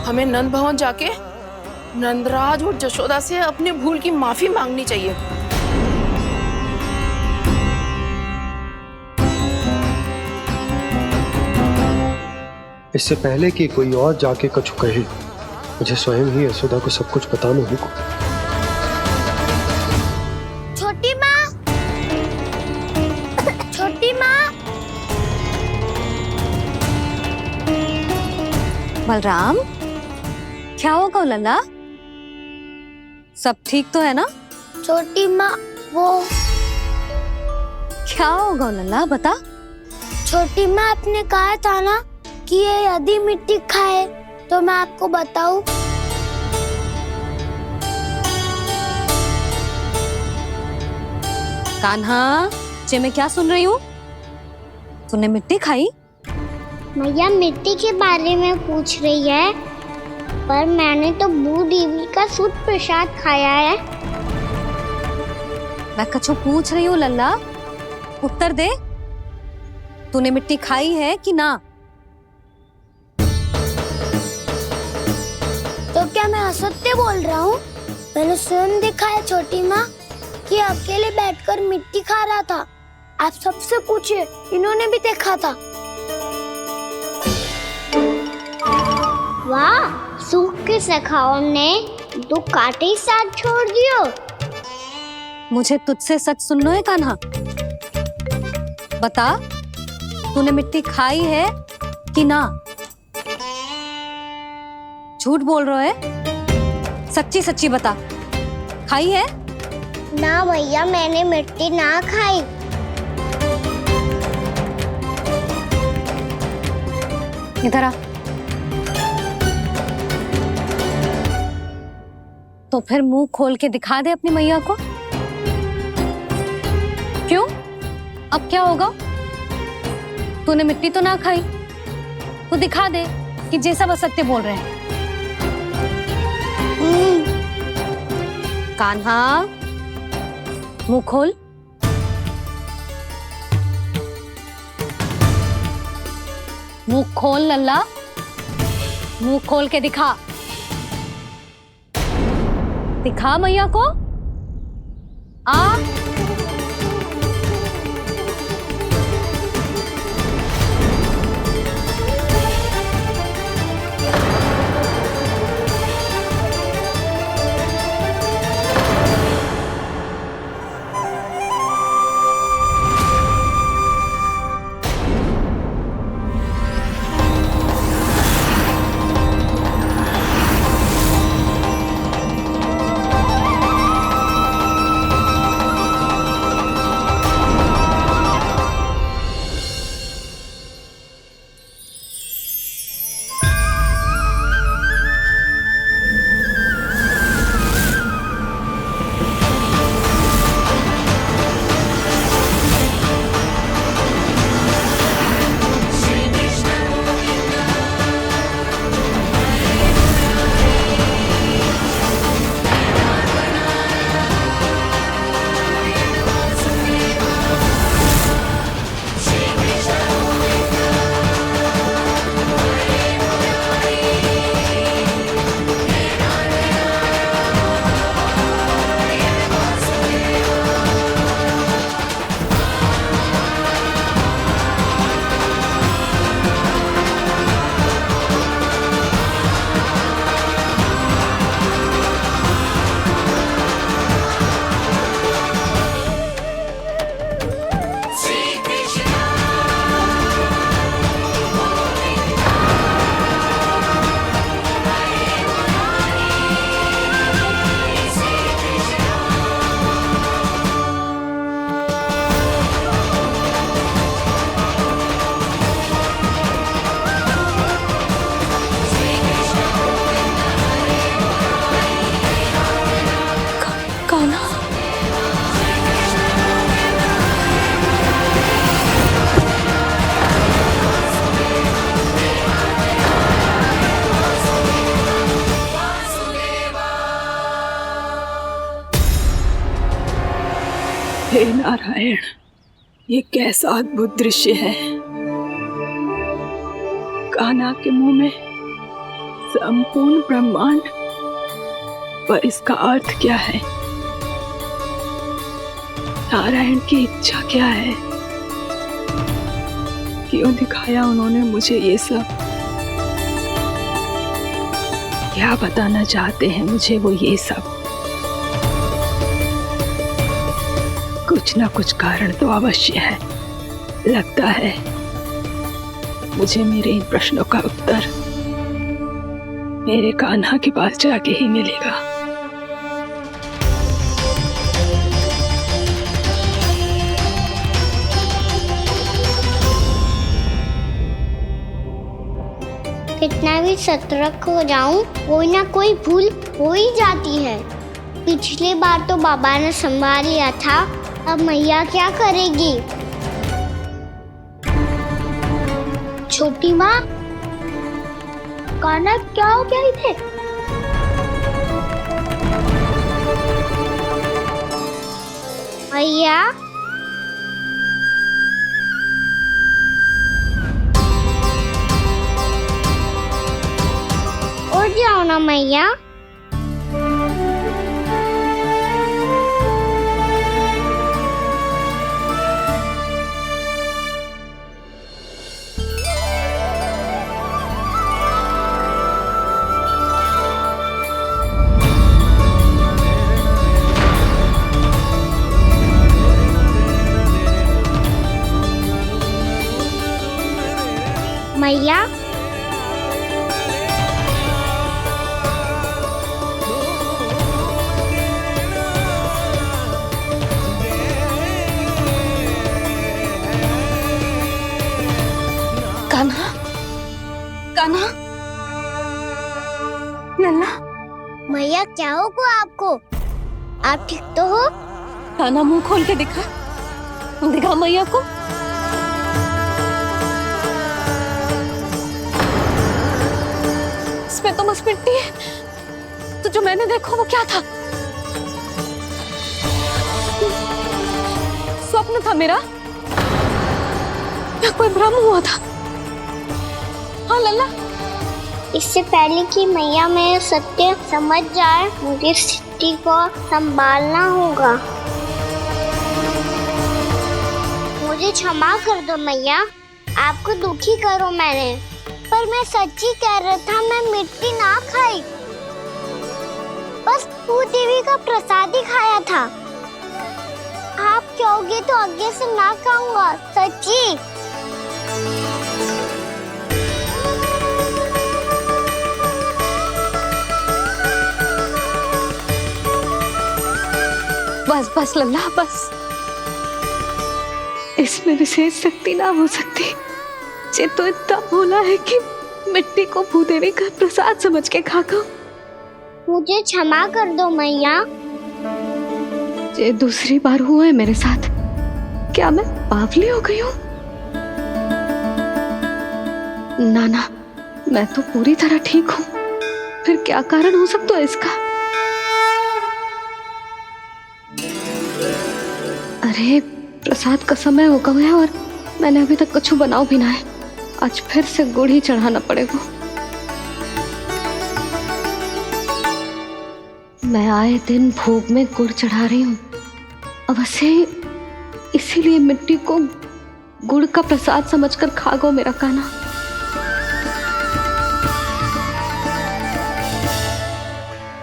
हमें नंद भवन जाके नंदराज और जशोदा से अपनी भूल की माफी मांगनी चाहिए। इससे पहले कि कोई और जाके कछु कहे, मुझे स्वयं ही यशोदा को सब कुछ बताना होगा। छोटी माँ, छोटी माँ। बलराम, क्या होगा लल्ला? सब ठीक तो है ना? छोटी माँ, वो क्या होगा लल्ला, बता। छोटी माँ, आपने कहा था ना कि ये यदि मिट्टी खाए तो मैं आपको बताऊं। कान्हा, जे मैं क्या सुन रही हूँ? तूने मिट्टी खाई? मैया मिट्टी के बारे में पूछ रही है, पर मैंने तो भू देवी का शुद्ध प्रसाद खाया है। मैं कछु पूछ रही हूँ लल्ला, उत्तर दे। तूने मिट्टी खाई है कि ना? तो क्या मैं असत्य बोल रहा हूँ? मैंने स्वयं देखा है छोटी माँ कि अकेले बैठकर मिट्टी खा रहा था। आप सबसे पूछिए, इन्होंने भी देखा था। वाह, सूख के सखाओं ने दो कांटे ही साथ छोड़ दियो। मुझे तुझसे सच सुनना है कान्हा। बता, तूने मिट्टी खाई है कि ना? झूठ बोल रहा है, सच्ची सच्ची बता, खाई है? ना भैया, मैंने मिट्टी ना खाई। इधर आ। तो फिर मुंह खोल के दिखा दे अपनी मैया को। क्यों? अब क्या होगा? तूने मिट्टी तो ना खाई, तो दिखा दे कि जैसा वो सत्य बोल रहे हैं। कान्हा, मुंह खोल। मुंह खोल लल्ला, मुंह खोल के दिखा। दिखा मैया को। आ हे नारायण, ये कैसा अद्भुत दृश्य है। कान्हा के मुंह में संपूर्ण ब्रह्मांड, पर इसका अर्थ क्या है? नारायण की इच्छा क्या है? क्यों दिखाया उन्होंने मुझे ये सब? क्या बताना चाहते हैं मुझे वो ये सब? कुछ ना कुछ कारण तो अवश्य है। लगता है मुझे मेरे इन प्रश्नों का उत्तर मेरे कान्हा के पास जाके ही मिलेगा। कितना भी सतर्क हो जाऊं, कोई ना कोई भूल हो ही जाती है। पिछली बार तो बाबा ने संभाल लिया था, अब मैया क्या करेगी? छोटी माँ, कान्हा क्या हो गया इधर? मैया, उठ जाओ ना मैया। मैया, कान्हा, कान्हा, लल्ला। मैया क्या होगा आपको? आप ठीक तो हो? कान्हा, मुंह खोल के दिखा, दिखा मैया को। इसमें तो बस मिट्टी है, तो जो मैंने देखा वो क्या था? स्वप्न था मेरा या कोई भ्रम हुआ था? हाँ लल्ला, इससे पहले कि मैया में सत्य समझ जाए, मुझे स्थिति को संभालना होगा। मुझे क्षमा कर दो मैया, आपको दुखी करो मैंने, पर मैं सच्ची कह रहा था। मैं मिट्टी ना खाई, बस तू देवी का प्रसाद ही खाया था। आप कहोगे तो आगे से ना खाऊंगा, सच्ची। बस बस लल्ला, बस। इसमें विशेष शक्ति ना हो सकती। ये तो इतना भोला है कि मिट्टी को भूदेवी का प्रसाद समझ के खा गो। मुझे क्षमा कर दो मैया। ये दूसरी बार हुआ है मेरे साथ। क्या मैं बावली हो गई हूँ? ना, मैं तो पूरी तरह ठीक हूँ। फिर क्या कारण हो सकता है इसका? अरे प्रसाद का समय हो गया है और मैंने अभी तक कुछ बनाओ भी ना है। आज फिर से गुड़ ही चढ़ाना पड़ेगा। मैं आए दिन भोग में गुड़ चढ़ा रही हूँ, अवश्य इसीलिए मिट्टी को गुड़ का प्रसाद समझकर खा गो मेरा कान्हा।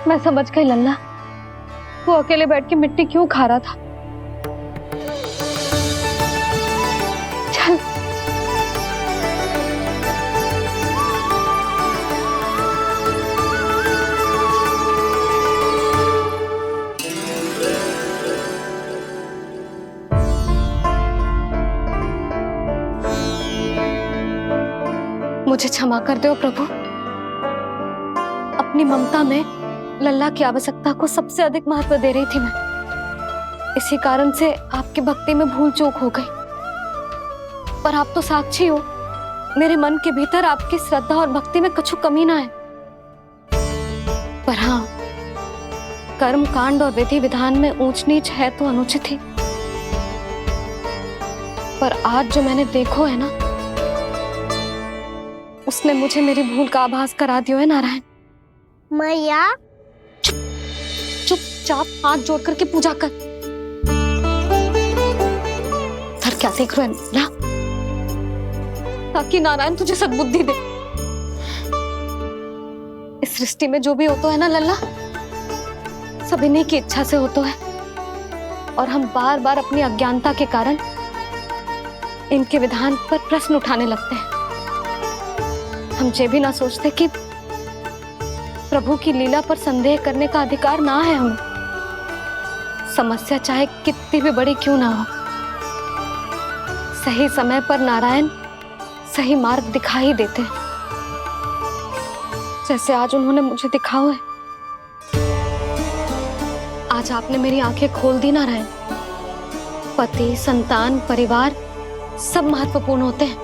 मैं समझ गई लल्ला, वो अकेले बैठ के मिट्टी क्यों खा रहा था। चल मुझे क्षमा कर दो प्रभु। अपनी ममता में लल्ला की आवश्यकता को सबसे अधिक महत्व दे रही थी मैं। इसी कारण से आपकी भक्ति में भूल चूक हो गई। पर आप तो साक्षी हो, मेरे मन के भीतर आपकी श्रद्धा और भक्ति में कुछ कमी ना है। पर हाँ, कर्म कांड और विधि विधान में ऊंच नीच है तो अनुचित ही। पर आज जो मैंने देखो है ना, उसने मुझे मेरी भूल का आभास करा दिया है नारायण। मैया चुपचाप हाथ जोड़ करके पूजा कर। सर क्या देख रहे हैं ना, ताकि नारायण तुझे सद्बुद्धि दे। इस सृष्टि में जो भी होता है ना लल्ला, सब इन्हीं की इच्छा से होता है, और हम बार बार अपनी अज्ञानता के कारण इनके विधान पर प्रश्न उठाने लगते हैं। हम ये भी ना सोचते कि प्रभु की लीला पर संदेह करने का अधिकार ना है हमें। समस्या चाहे कितनी भी बड़ी क्यों ना हो, सही समय पर नारायण सही मार्ग दिखा ही देते हैं, जैसे आज उन्होंने मुझे दिखाओ है। आज आपने मेरी आंखें खोल दी नारायण। पति, संतान, परिवार सब महत्वपूर्ण होते हैं,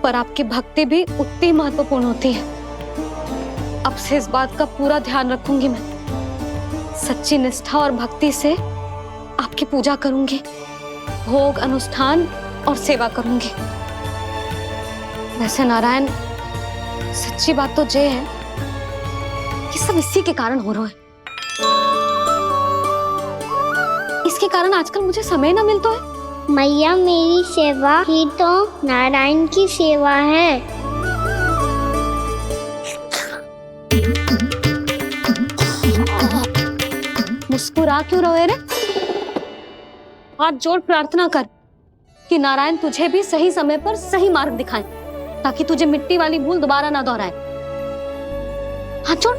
पर आपकी भक्ति भी उतनी महत्वपूर्ण होती है। अब से इस बात का पूरा ध्यान रखूंगी मैं। सच्ची निष्ठा और भक्ति से आपकी पूजा करूंगी, भोग, अनुष्ठान और सेवा करूंगी। वैसे नारायण, सच्ची बात तो ये है कि सब इसी के कारण हो रहा है। इसके कारण आजकल मुझे समय ना मिलता है। मैया, मेरी सेवा ही तो नारायण की सेवा है। मुस्कुरा क्यों रहे रे? हाथ जोड़ प्रार्थना कर कि नारायण तुझे भी सही समय पर सही मार्ग दिखाएं, ताकि तुझे मिट्टी वाली भूल दोबारा ना दोहराए। हाथ जोड़।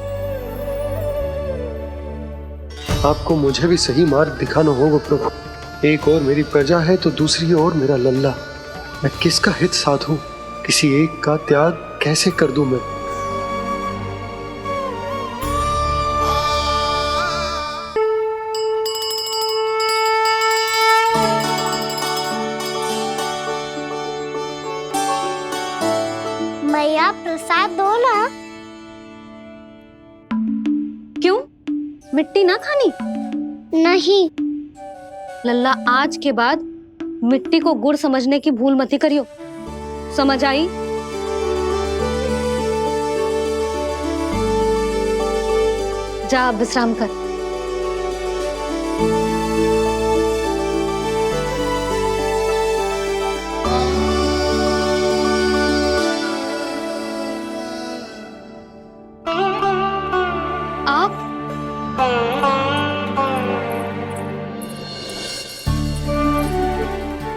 आपको मुझे भी सही मार्ग दिखाना होगा प्रभु। एक और मेरी प्रजा है तो दूसरी ओर मेरा लल्ला। मैं किसका हित साधूं? किसी एक का त्याग कैसे कर दूं मैं? मैया, प्रसाद दो ना। क्यों? मिट्टी ना खानी? नहीं। लल्ला, आज के बाद मिट्टी को गुड़ समझने की भूल मत करियो। समझ आई? जा विश्राम कर।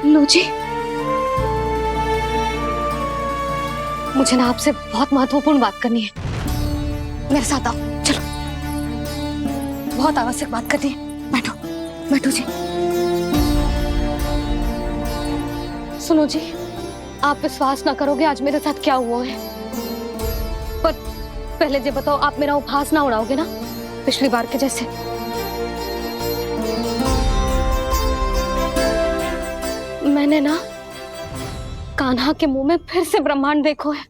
लो जी, मुझे ना आपसे बहुत महत्वपूर्ण बात करनी है। मेरे साथ आओ, चलो। बहुत आवश्यक बात करनी है। बैठो, बैठो जी। सुनो जी, आप विश्वास ना करोगे आज मेरे साथ क्या हुआ है। पर पहले ये बताओ, आप मेरा उपहास ना उड़ाओगे ना, पिछली बार के जैसे? मैंने ना कान्हा के मुंह में फिर से ब्रह्मांड देखो है।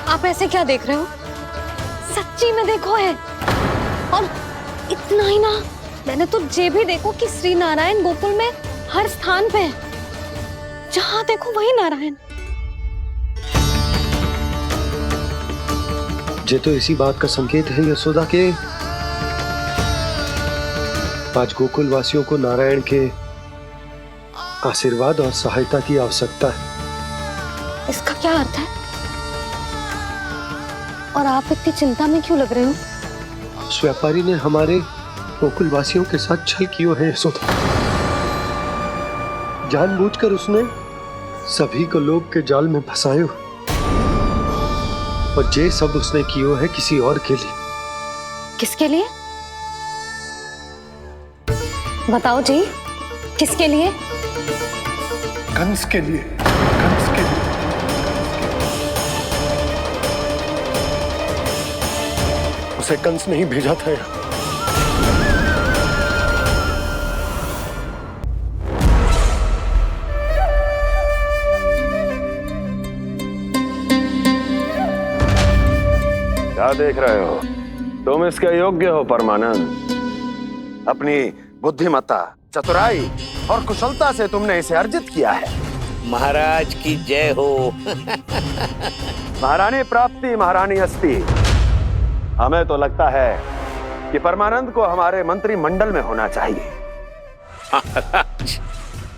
आप ऐसे क्या देख रहे हो? सच्ची में देखो है। और इतना ही ना, मैंने तो ये भी देखो कि श्री नारायण गोकुल में हर स्थान पे है। जहां देखो वही नारायण। ये तो इसी बात का संकेत है यशोदा के आज गोकुल वासियों को नारायण के आशीर्वाद और सहायता की आवश्यकता है। इसका क्या अर्थ है? और आप इतनी चिंता में क्यों लग रहे हो? उस व्यापारी ने हमारे गोकुल वासियों के साथ छल किया है यशोदा। जानबूझकर उसने सभी को लोभ के जाल में फंसायो, और ये सब उसने किया है किसी और के लिए। किसके लिए? बताओ जी, किसके लिए? कंस के लिए। कंस के लिए। उसे कंस नहीं भेजा था यहाँ। क्या देख रहे हो? तुम इसके योग्य हो परमानंद। अपनी बुद्धिमत्ता चतुराई और कुशलता से तुमने इसे अर्जित किया है। महाराज की जय हो। महारानी प्राप्ति महारानी अस्ति। हमें तो लगता है कि परमानंद को हमारे मंत्रिमंडल में होना चाहिए।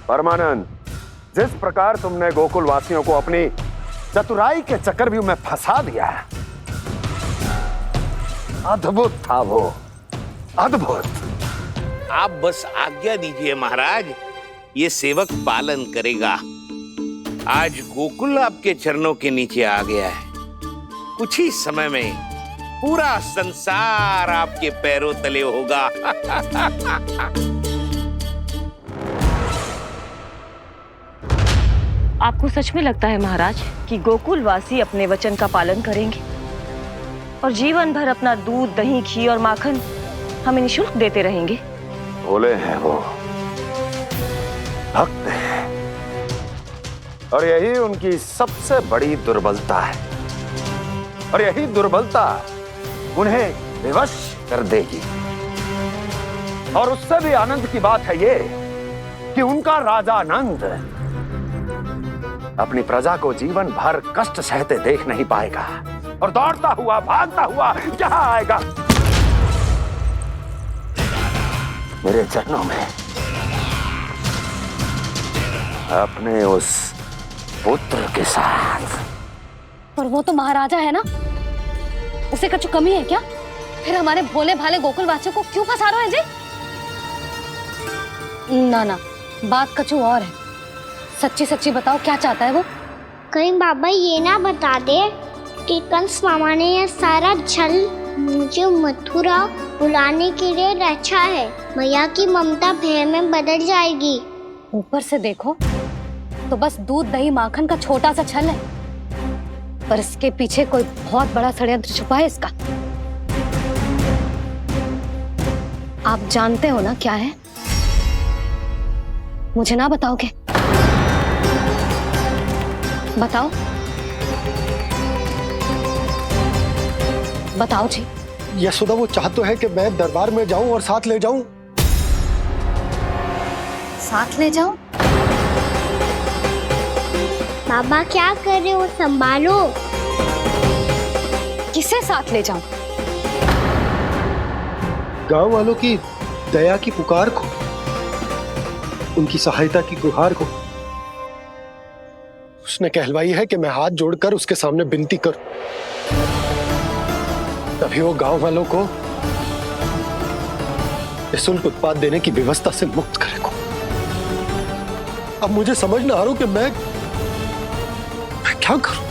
परमानंद, जिस प्रकार तुमने गोकुल वासियों को अपनी चतुराई के चक्रव्यूह में फंसा दिया है, अद्भुत था वो, अद्भुत। आप बस आज्ञा दीजिए महाराज, ये सेवक पालन करेगा। आज गोकुल आपके चरणों के नीचे आ गया है। कुछ ही समय में पूरा संसार आपके पैरों तले होगा। आपको सच में लगता है महाराज कि गोकुल वासी अपने वचन का पालन करेंगे और जीवन भर अपना दूध, दही, घी और माखन हमें निःशुल्क देते रहेंगे? भोले हैं वो, भक्त हैं, और यही उनकी सबसे बड़ी दुर्बलता है। और यही दुर्बलता उन्हें विवश कर देगी। और उससे भी आनंद की बात है ये कि उनका राजा नंद अपनी प्रजा को जीवन भर कष्ट सहते देख नहीं पाएगा और दौड़ता हुआ, भागता हुआ यहाँ आएगा मेरे चरणों में, अपने उस पुत्र के साथ। पर वो तो महाराजा है ना, उसे कछु कमी है क्या? फिर हमारे भोले भाले गोकुल वासियों को क्यों फंसा रहे हैं जी? ना ना, बात कछु और है। सच्ची सच्ची बताओ, क्या चाहता है वो? कहीं बाबा ये ना बता दे कि कंस मामा ने यह सारा छल मुझे मथुरा बुलाने के लिए रचा है। मैया की ममता भय में बदल जाएगी। ऊपर से देखो तो बस दूध, दही, माखन का छोटा सा छल है, पर इसके पीछे कोई बहुत बड़ा षड्यंत्र छुपा है इसका। आप जानते हो ना क्या है? मुझे ना बताओगे? बताओ बताओ जी। यशोदा, वो चाह तो है कि मैं दरबार में जाऊं और साथ ले जाऊं। साथ ले जाऊं? बाबा क्या कर रहे हो, संभालो। किसे साथ ले जाऊं? गांव वालों की दया की पुकार को, उनकी सहायता की गुहार को। उसने कहलवाई है कि मैं हाथ जोड़कर उसके सामने विनती करूं, तभी वो गांव वालों को निःशुल्क उत्पाद देने की व्यवस्था से मुक्त करेगा। अब मुझे समझ ना आ रहा कि मैं क्या करूं।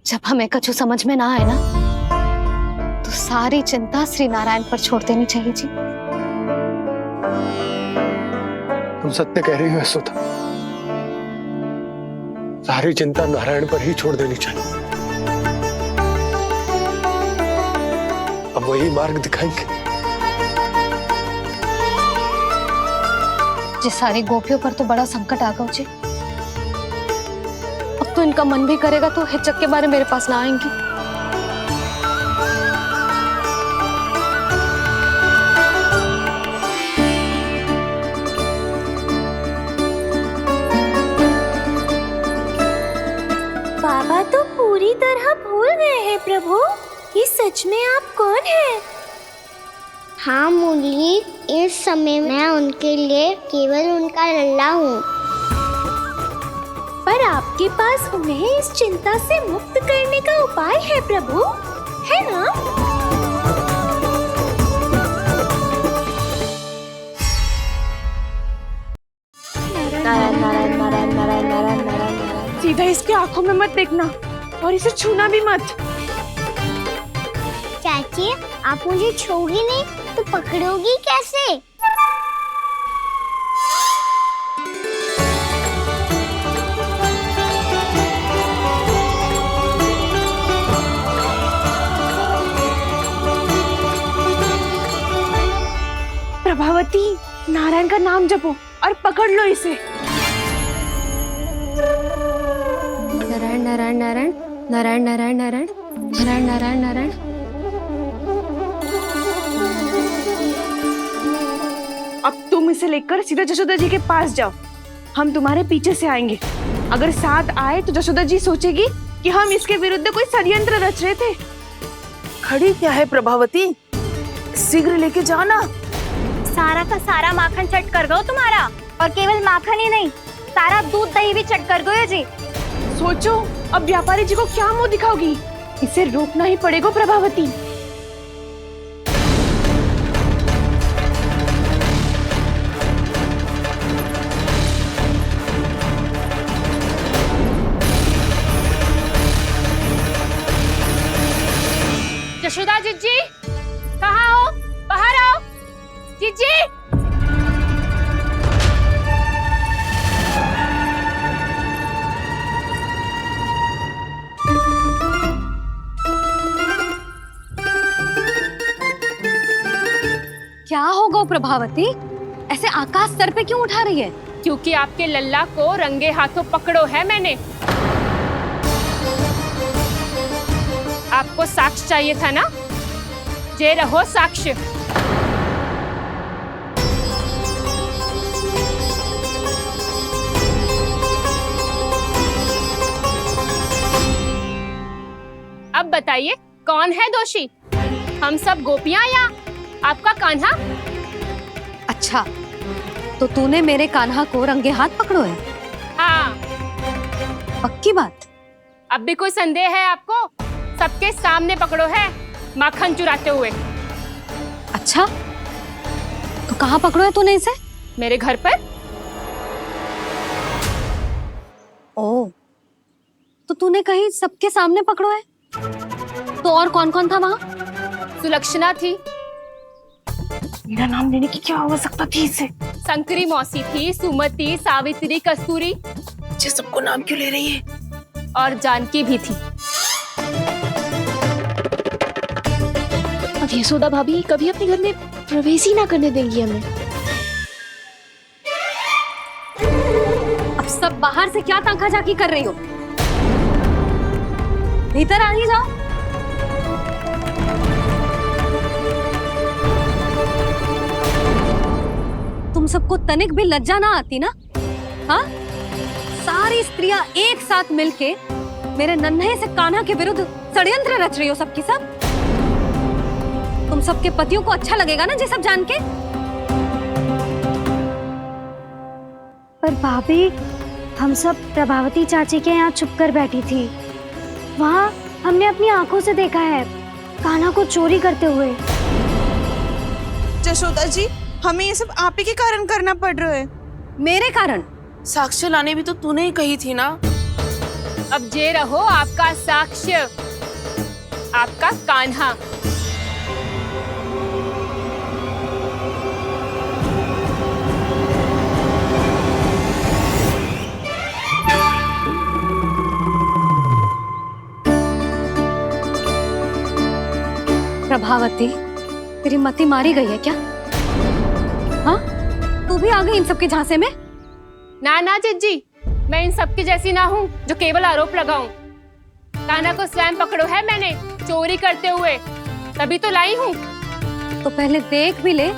जब हमें कछु समझ में ना आए ना, तो सारी चिंता श्री नारायण पर छोड़ देनी चाहिए जी। तुम सत्य कह रही हो यशोदा, सारी चिंता नारायण पर ही छोड़ देनी चाहिए। अब वही मार्ग दिखाएंगे। जिस सारी गोपियों पर तो बड़ा संकट आ गया जी। अब तो इनका मन भी करेगा तो हिचक के बारे मेरे पास ना आएंगी। बाबा तो पूरी तरह भूल गए हैं प्रभु, ये सच में आप कौन हैं? हाँ मुरली, इस समय मैं उनके लिए केवल उनका लल्ला हूँ। पर आपके पास उन्हें इस चिंता से मुक्त करने का उपाय है प्रभु, है ना? नारायण नारायण नारायण नारायण नारायण नारायण। सीधा इसके आंखों में मत देखना और इसे छूना भी मत। चाची, आप मुझे छोड़ोगी नहीं तो पकड़ोगी कैसे? प्रभावती, नारायण का नाम जपो और पकड़ लो इसे। नारायण नारायण नारायण नारायण नारायण नारायण नारायण नारायण नारायण। इसे लेकर सीधा जशोदा जी के पास जाओ। हम तुम्हारे पीछे से आएंगे। अगर साथ आए तो जशोदा जी सोचेगी कि हम इसके विरुद्ध कोई षड्यंत्र रच रहे थे। खड़ी क्या है प्रभावती, शीघ्र लेके जाना। सारा का सारा माखन चट कर गयो तुम्हारा, और केवल माखन ही नहीं, सारा दूध दही भी चट कर गयो जी। सोचो अब व्यापारी जी को क्या मुंह दिखाओगी। इसे रोकना ही पड़ेगा प्रभावती। जशोदा जीजी, कहाँ हो? बाहर आओ जीजी। क्या होगा प्रभावती, ऐसे आकाश सर पे क्यों उठा रही है? क्योंकि आपके लल्ला को रंगे हाथों पकड़ो है मैंने। आपको साक्ष्य चाहिए था ना, जे रहो साक्ष्य। अब बताइए कौन है दोषी, हम सब गोपियां या आपका कान्हा? अच्छा, तो तूने मेरे कान्हा को रंगे हाथ पकड़ो है? हाँ। पक्की बात? अब भी कोई संदेह है आपको? सबके सामने पकड़ो है, माखन चुराते हुए। अच्छा, तो कहाँ पकड़ो है तूने इसे? मेरे घर पर। ओ, तो तूने कहीं सबके सामने पकड़ो है? तो और कौन कौन था वहाँ? सुलक्षणा थी। मेरा नाम लेने की क्या आवश्यकता थी इसे? संकरी मौसी थी, सुमति, सावित्री, कस्तूरी। ये सबको नाम क्यों ले रही है? और जानकी भी थी। अब यशोदा भाभी कभी अपने घर में प्रवेश ही ना करने देंगी हमें। अब सब बाहर से क्या ताका झाकी कर रही हो? भीतर आ ही जाओ। तुम सबको तनिक भी लज्जा ना आती ना? हाँ, सारी स्त्रियां एक साथ मिलके मेरे नन्हे से कान्हा के विरुद्ध षड्यंत्र रच रही हो सबकी सब। तुम सबके पतियों को अच्छा लगेगा ना ये सब जान के? पर भाभी, हम सब प्रभावती चाची के यहाँ छुप कर बैठी थी। वहाँ हमने अपनी आंखों से देखा है कान्हा को चोरी करते हुए। जशोदा जी, हमें ये सब आप ही के कारण करना पड़ रहा है। मेरे कारण? साक्ष्य लाने भी तो तूने ही कही थी ना। अब जे रहो आपका साक्ष्य, आपका कान्हा। प्रभावती, तेरी मति मारी गई है क्या? हाँ, तू भी आ गई इन सबके झांसे में? ना ना जिज्जी, मैं इन सबकी जैसी ना हूँ जो केवल आरोप लगाऊं। कान्हा को स्वयं पकड़ो है मैंने चोरी करते हुए, तभी तो लाई हूँ। तो पहले देख भी ले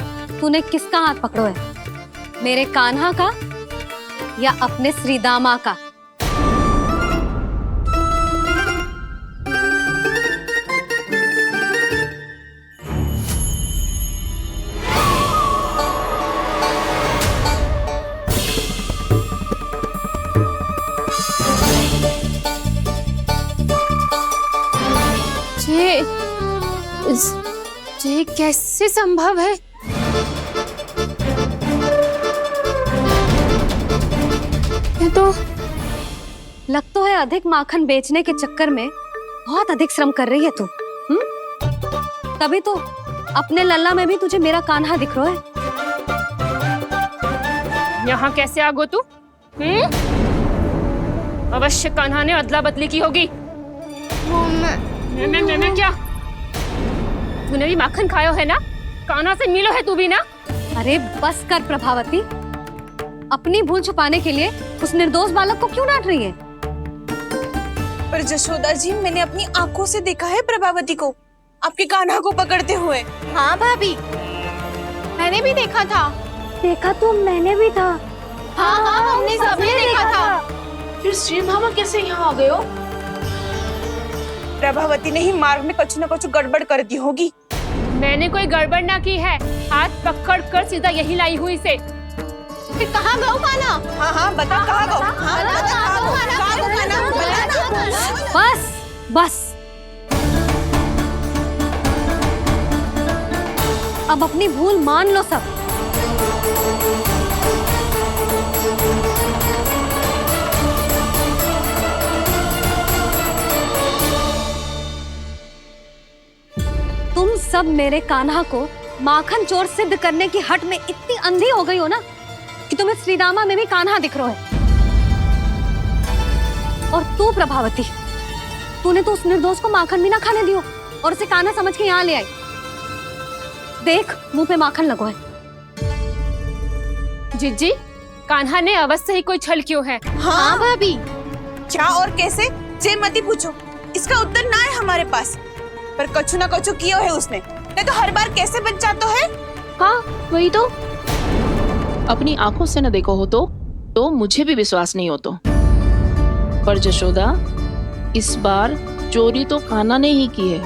तूने किसका हाथ पकड़ो है, मेरे कान्हा का या अपने श्रीदामा का? ये कैसे संभव है? ये तो लग तो है अधिक माखन बेचने के चक्कर में बहुत अधिक श्रम कर रही है तू। तभी तो अपने लल्ला में भी तुझे मेरा कान्हा दिख रहा है। यहाँ कैसे आ गो तू? अवश्य कान्हा ने अदला बदली की होगी। मैं क्या? तूने भी माखन खायो है ना? कान्हा से मिलो है तू भी ना? अरे बस कर प्रभावती, अपनी भूल छुपाने के लिए उस निर्दोष बालक को क्यों डांट रही है? पर जशोदा जी, मैंने अपनी आंखों से देखा है प्रभावती को आपके कान्हा को पकड़ते हुए। हाँ भाभी, मैंने भी देखा था। देखा तो मैंने भी था। हाँ हाँ, हमने सबने देखा था। फिर श्रीधामा कैसे यहाँ आ गए हो? प्रभावती ने ही मार्ग में कुछ न कुछ गड़बड़ कर दी होगी। मैंने कोई गड़बड़ ना की है, हाथ पकड़ कर सीधा यही लाई हुई से। फिर कहाँ गौ खाना? हाँ हाँ बता कहाँ गौ? हाँ बता कहाँ गौ खाना? बस बस, अब अपनी भूल मान लो सब। तुम सब मेरे कान्हा को माखन चोर सिद्ध करने की हट में इतनी अंधी हो गई हो ना कि तुम्हें श्रीदामा में भी कान्हा दिख रहा है। और तू प्रभावती, तूने तो उस निर्दोष को माखन भी ना खाने दियो और उसे कान्हा समझ के यहाँ ले आई। देख, मुंह पे माखन लगो है। जिज्जी, कान्हा ने अवश्य ही कोई छल क्यों है। हाँ भाभी, क्या और कैसे जे मती पूछो, इसका उत्तर ना है हमारे पास। पर कछु ना कछु कियो है उसने, नहीं तो हर बार कैसे बच जाता है। हाँ वही तो, अपनी आंखों से न देखो हो तो मुझे भी विश्वास नहीं हो तो। पर जशोदा, इस बार चोरी तो कान्हा ने ही की है।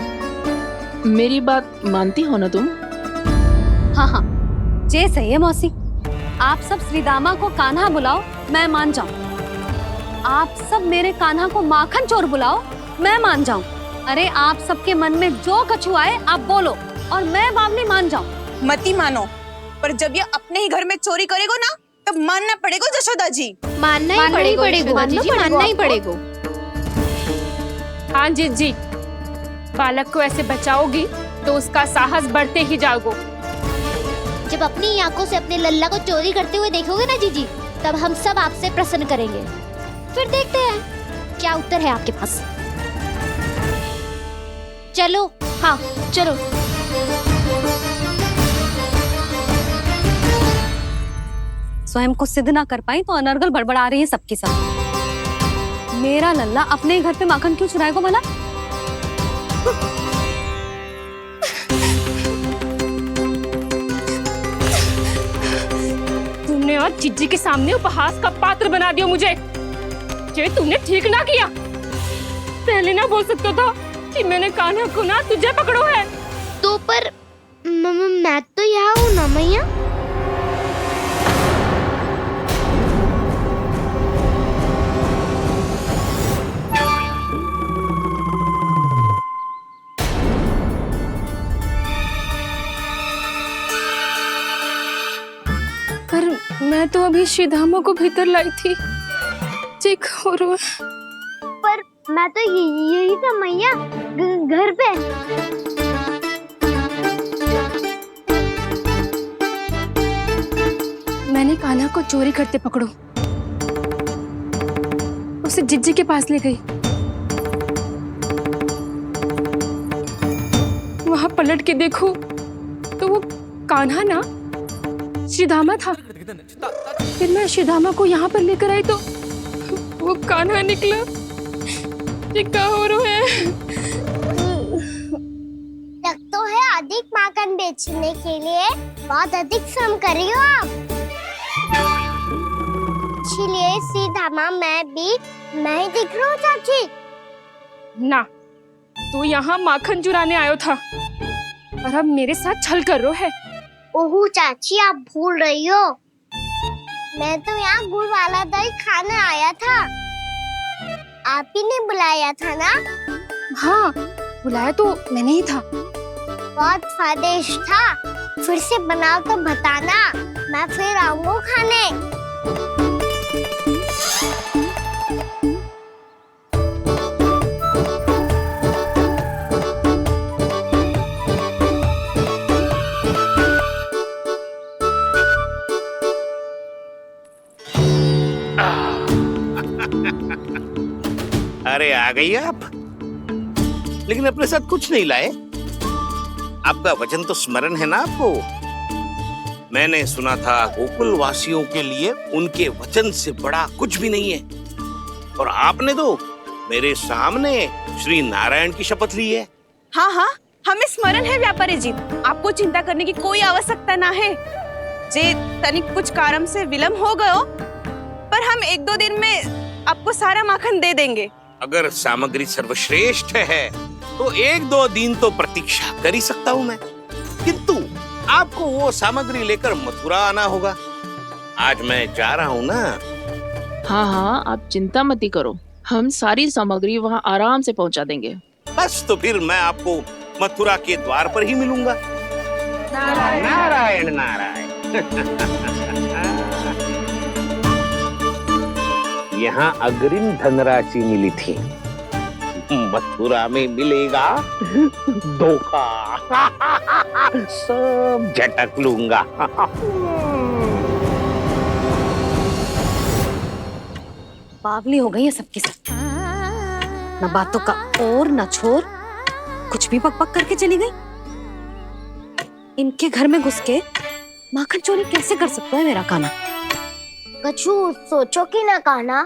मेरी बात मानती हो ना तुम? हाँ हाँ, जे सही है मौसी। आप सब श्रीदामा को कान्हा बुलाओ, मैं मान जाऊं। आप सब मेरे कान्हा को माखन चोर बुलाओ, मैं मान जाऊं। अरे आप सबके मन में जो कछु आए आप बोलो और मैं बावली मान जाऊं। मती मानो, पर जब ये अपने ही घर में चोरी करेगो ना तब मानना पड़ेगा जशोदा जी। मानना ही पड़ेगा, मानना ही पड़ेगा। हाँ जिज्जी, बालक को ऐसे बचाओगी तो उसका साहस बढ़ते ही जाओगे। जब अपनी आंखों से अपने लल्ला को चोरी करते हुए देखोगे ना जीजी, तब हम सब आपसे प्रसन्न करेंगे। फिर देखते हैं क्या उत्तर है आपके पास। चलो। हाँ चलो। स्वयं को सिद्ध ना कर पाई तो अनर्गल बड़बड़ा रही है सबके साथ। मेरा लल्ला अपने ही घर पे माखन क्यों चुराएगा भला? तुमने आज जिज्जी के सामने उपहास का पात्र बना दिया मुझे। ये तुमने ठीक ना किया। पहले ना बोल सकता था कि मैंने कान्हा को ना तुझे पकड़ो है। तो पर मैं तो यहाँ हूँ ना मैया। पर मैं तो अभी श्रीधामा को भीतर लाई थी। चेक हो रहा है। पर मैं तो यही था मैया, घर पे। मैंने कान्हा को चोरी करते पकड़ो, उसे जिज्जी के पास ले गई। वहां पलट के देखो तो वो कान्हा ना श्रीधामा था। फिर मैं श्रीधामा को यहाँ पर लेकर आई तो वो कान्हा निकला। ये क्या हो रहा है? लगता है अधिक माखन बेचने के लिए बहुत अधिक श्रम कर रही हो आप। इसीलिए श्रीधामा मैं ही दिख रहा हूँ चाची। ना, तू यहाँ माखन चुराने आयो था और अब मेरे साथ छल कर रहा है। ओह चाची, आप भूल रही हो, मैं तो यहाँ गुड़ वाला दही खाने आया था। आप ही ने बुलाया था ना? हाँ, बुलाया तो मैंने ही था। बहुत स्वादिष्ट था। फिर से बनाओ तो बताना, मैं फिर आऊंगा खाने। अरे आ गई आप, लेकिन अपने साथ कुछ नहीं लाए। आपका वचन तो स्मरण है ना आपको? मैंने सुना था गोकुल वासियों के लिए उनके वचन से बड़ा कुछ भी नहीं है, और आपने तो मेरे सामने श्री नारायण की शपथ ली है। हाँ हाँ, हमें स्मरण है व्यापारी जी, आपको चिंता करने की कोई आवश्यकता ना है। जे तनिक कुछ कारण से विलम्ब हो गयो, पर हम 1-2 दिन में आपको सारा माखन दे देंगे। अगर सामग्री सर्वश्रेष्ठ है तो 1-2 दिन तो प्रतीक्षा कर ही सकता हूँ मैं, किंतु आपको वो सामग्री लेकर मथुरा आना होगा। आज मैं जा रहा हूँ ना। हाँ हाँ, आप चिंता मत ही करो, हम सारी सामग्री वहाँ आराम से पहुँचा देंगे। बस तो फिर मैं आपको मथुरा के द्वार पर ही मिलूंगा। नारायण नारायण। यहाँ अग्रिम धनराशि मिली थी, मथुरा में मिलेगा धोखा। सब झटक लूंगा। पागली हो गई है सबकी सब, न बातों का और न छोर, कुछ भी बक बक करके चली गई। इनके घर में घुस के माखन चोरी कैसे कर सकता है मेरा कान्हा? कछु सोचो कि ना कान्हा,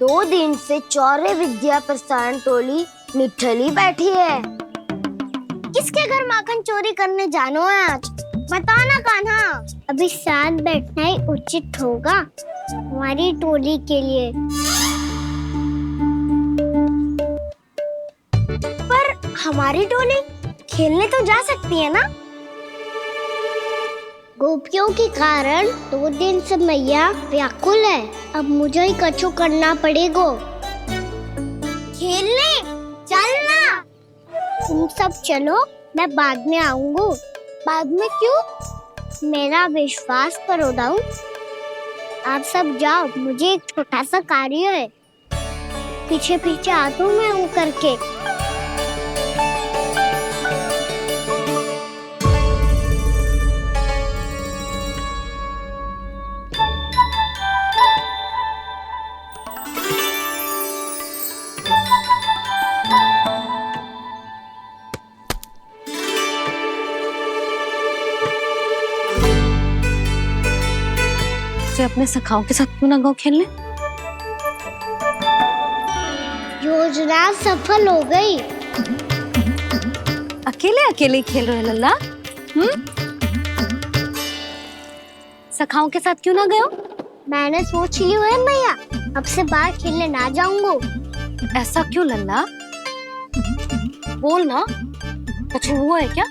2 दिन से चौर्य विद्या प्रसारण टोली निठली बैठी है। किसके घर माखन चोरी करने जानो है आज? बताओ ना कान्हा। अभी साथ बैठना ही उचित होगा हमारी टोली के लिए। पर हमारी टोली खेलने तो जा सकती है ना? गोपियों के कारण 2 दिन से मैया व्याकुल है। अब मुझे ही कछु करना पड़ेगा। खेलने चलना। तुम सब चलो, मैं बाद में आऊंगा। बाद में क्यों? मेरा विश्वास करो दाऊ। आप सब जाओ, मुझे एक छोटा सा कार्य है। पीछे पीछे आता हूँ मैं हूँ करके। अपने सखाओं के साथ क्यों ना गाँव खेलने? योजना सफल हो गई। अकेले अकेले खेल रहे लल्ला? सखाओं के साथ क्यों ना गए हो? मैंने सोच लिया है मैया, अब से बाहर खेलने ना जाऊंगा। ऐसा क्यों लल्ला? बोल ना, कुछ हुआ है क्या?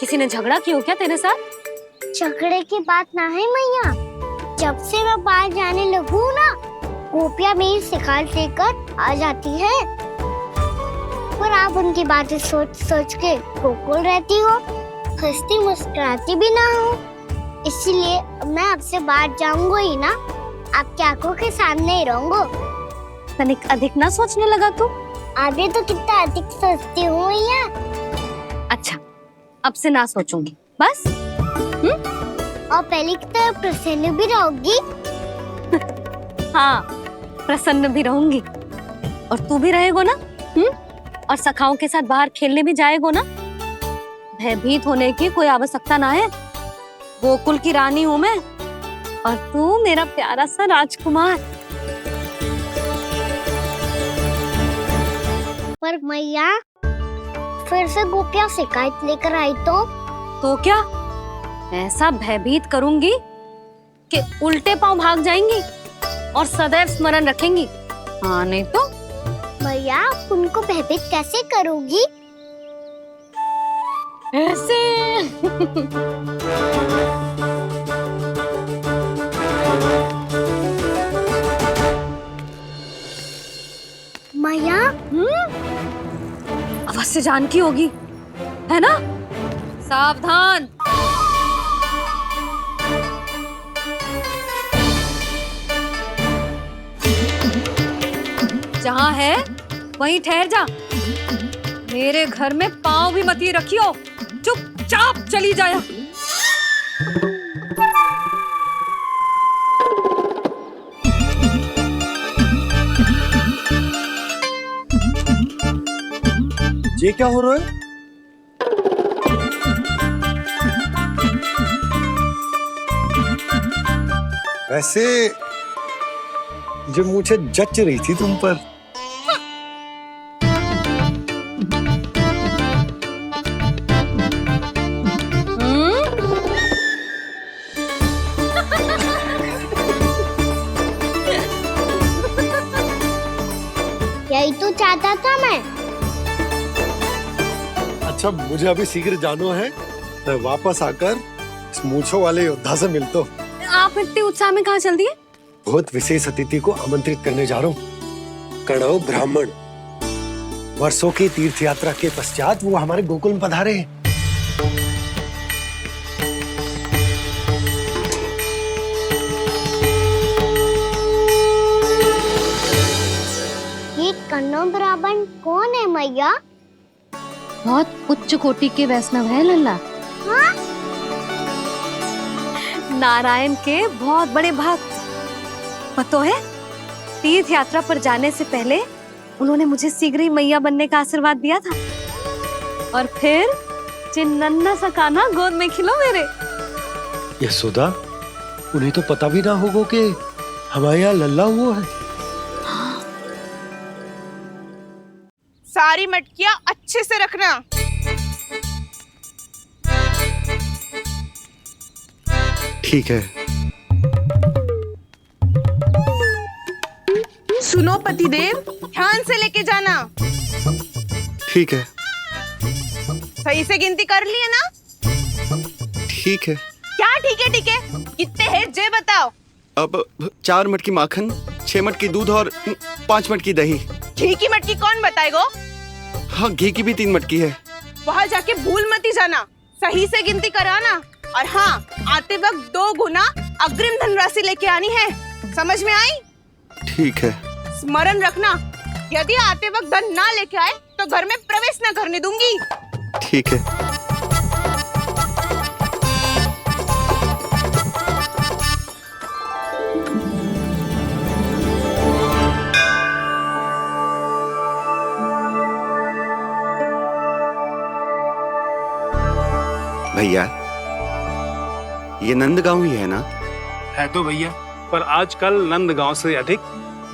किसी ने झगड़ा किया हो क्या तेरे साथ? झगड़े की बात ना है मैया। जब से मैं बाहर जाने लगू ना, गोपियां मेरी शिकार लेकर आ जाती है। पर आप उनकी बातें सोच सोच के गोकुल रहती हो, हंसती मुस्कुराती भी ना हो। इसलिए मैं आपसे बाहर जाऊंगा ही ना, आपकी आंखों के सामने ही रहूंगा। तनिक अधिक ना सोचने लगा तू? आगे तो कितना अधिक सोचती हूँ मैया। अच्छा, अब से ना सोचूंगी बस। और पहले की तरह प्रसन्न भी रहोगी? हाँ, प्रसन्न भी रहूंगी। और तू भी रहेगा ना? और सखाओं के साथ बाहर खेलने भी जाएगा ना? भयभीत होने की कोई आवश्यकता ना है। गोकुल की रानी हूँ मैं, और तू मेरा प्यारा सा राजकुमार। पर मैया, फिर से गोपियां शिकायत लेकर आई तो क्या? ऐसा भयभीत करूंगी कि उल्टे पांव भाग जाएंगी और सदैव स्मरण रखेंगी। हाँ नहीं तो? मैया, उनको भयभीत कैसे करोगी? ऐसे। मैया, अवश्य जानकी होगी, है ना? सावधान। जहाँ है वहीं ठहर जा। मेरे घर में पाँव भी मत ही रखियो, चुपचाप चली जाया। ये क्या हो रहा है? वैसे जो मुझे जच रही थी तुम पर। चाहता था मैं। अच्छा, मुझे अभी शीघ्र जाना है। मैं वापस आकर इस मूंछों वाले योद्धा से मिलता हूँ। आप इतने उत्साह में कहाँ चल दिए? बहुत विशेष अतिथि को आमंत्रित करने जा रहा हूँ। कणव ब्राह्मण। वर्षों की तीर्थ यात्रा के पश्चात वो हमारे गोकुल में पधारे हैं। ये कन्नौ ब्राह्मण कौन है मैया? बहुत उच्च कोटि के वैष्णव है लल्ला। हाँ? नारायण के बहुत बड़े भक्त। पता है, तीर्थ यात्रा पर जाने से पहले उन्होंने मुझे शीघ्र ही मैया बनने का आशीर्वाद दिया था। और फिर चिन्नन्ना सा कान्हा गोद में खिलो मेरे। यशोदा, उन्हें तो पता भी ना होगा कि हमारे यहाँ लल्ला हुआ है। सारी मटकियां अच्छे से रखना। ठीक है। सुनो पतिदेव, ध्यान से लेके जाना। ठीक है। सही से गिनती कर लिए ना? ठीक है। क्या ठीक है? ठीक है, कितने हैं जे बताओ। अब 4 मटकी माखन, 6 मटकी दूध और 5 मटकी दही। घी की मटकी कौन बताएगा? हाँ, घी की भी 3 मटकी है। वहाँ जाके भूल मती जाना, सही से गिनती कराना। और हाँ, आते वक्त 2 गुना अग्रिम धनराशि लेके आनी है। समझ में आई? ठीक है। स्मरण रखना, यदि आते वक्त धन ना लेके आए तो घर में प्रवेश न करने दूंगी। ठीक है। भैया, ये नंदगांव ही है ना? है तो भैया, पर आजकल नंदगांव से अधिक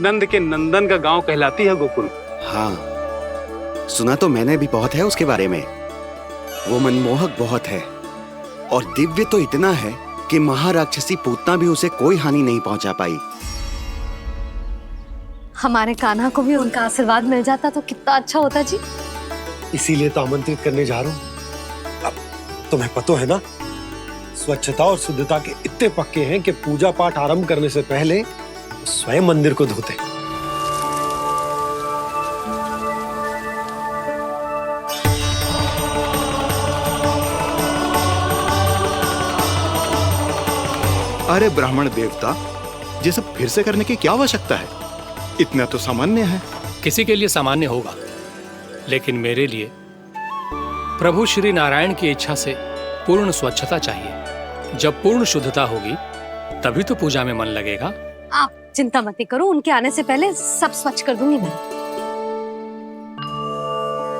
नंद के नंदन का गांव कहलाती है गोकुल। हाँ, सुना तो मैंने भी बहुत है उसके बारे में। वो मनमोहक बहुत है और दिव्य तो इतना है कि महाराक्षसी पूतना भी उसे कोई हानि नहीं पहुंचा पाई। हमारे कान्हा को भी उनका आशीर्वाद मिल जाता तो कितना अच्छा होता जी। इसीलिए तो आमंत्रित करने जा रहा हूँ। अब तुम्हें पता है ना, स्वच्छता और शुद्धता के इतने पक्के हैं कि पूजा पाठ आरंभ करने से पहले स्वयं मंदिर को धोते। अरे ब्राह्मण देवता, ये सब फिर से करने की क्या आवश्यकता है? इतना तो सामान्य है। किसी के लिए सामान्य होगा, लेकिन मेरे लिए प्रभु श्री नारायण की इच्छा से पूर्ण स्वच्छता चाहिए। जब पूर्ण शुद्धता होगी तभी तो पूजा में मन लगेगा। आप चिंता मत करो, उनके आने से पहले सब स्वच्छ कर दूंगी मैं।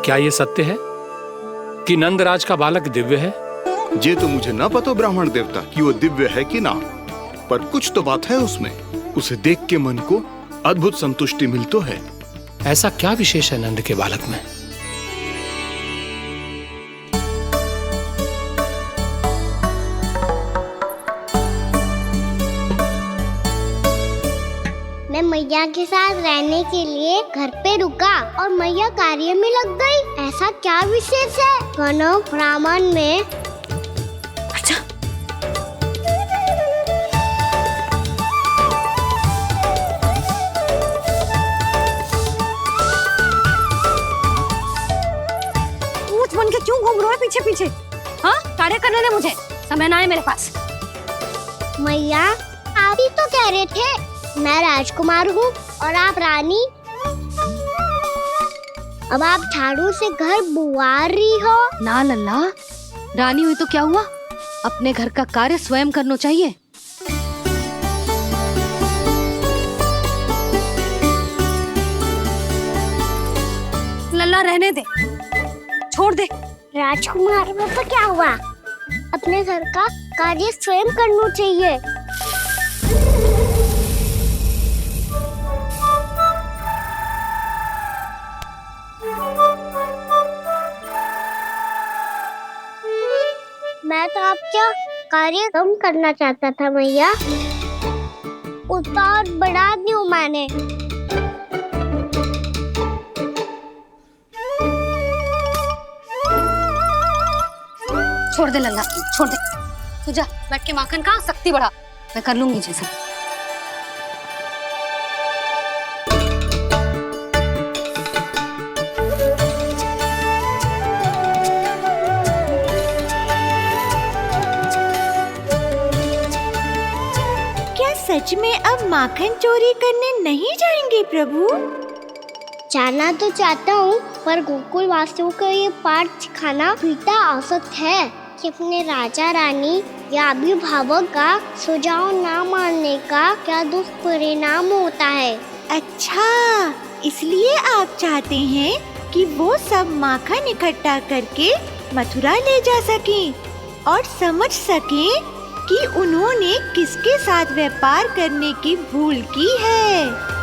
क्या ये सत्य है कि नंदराज का बालक दिव्य है? ये तो मुझे ना पता ब्राह्मण देवता कि वो दिव्य है कि ना, पर कुछ तो बात है उसमें। उसे देख के मन को अद्भुत संतुष्टि मिल तो है। ऐसा क्या विशेष है नंद के बालक में? मैं मैया के साथ रहने के लिए घर पे रुका और मैया कार्य में लग गई। ऐसा क्या विशेष है कन्नौ ब्राह्मण में? अच्छा, ऊंच बन के क्यों घूम रहे हो पीछे पीछे? हाँ, कार्य करने दे मुझे, समय ना है मेरे पास। मैया, आप ही तो कह रहे थे मैं राजकुमार हूँ और आप रानी। अब आप झाड़ू से घर बुआर रही हो। ना लल्ला, रानी हुई तो क्या हुआ, अपने घर का कार्य स्वयं करना चाहिए। लल्ला रहने दे, छोड़ दे। राजकुमार में तो क्या हुआ, अपने घर का कार्य स्वयं करना चाहिए। मैं तो आपका कार्य कम करना चाहता था मैया, उसका और बढ़ा दूं मैंने। छोड़ दे लल्ला, छोड़ दे। तू जा बैठ के माखन खा, शक्ति बढ़ा, मैं कर लूंगी जैसा। क्या सच में अब माखन चोरी करने नहीं जाएंगे प्रभु? जाना तो चाहता हूँ, पर गोकुल वासियों को ये पाठ सिखाना पिता औसत है कि अपने राजा रानी या अभिभावक का सुझाव ना मानने का क्या दुष्परिणाम होता है। अच्छा, इसलिए आप चाहते हैं कि वो सब माखन इकट्ठा करके मथुरा ले जा सकें और समझ सकें कि उन्होंने किसके साथ व्यापार करने की भूल की है।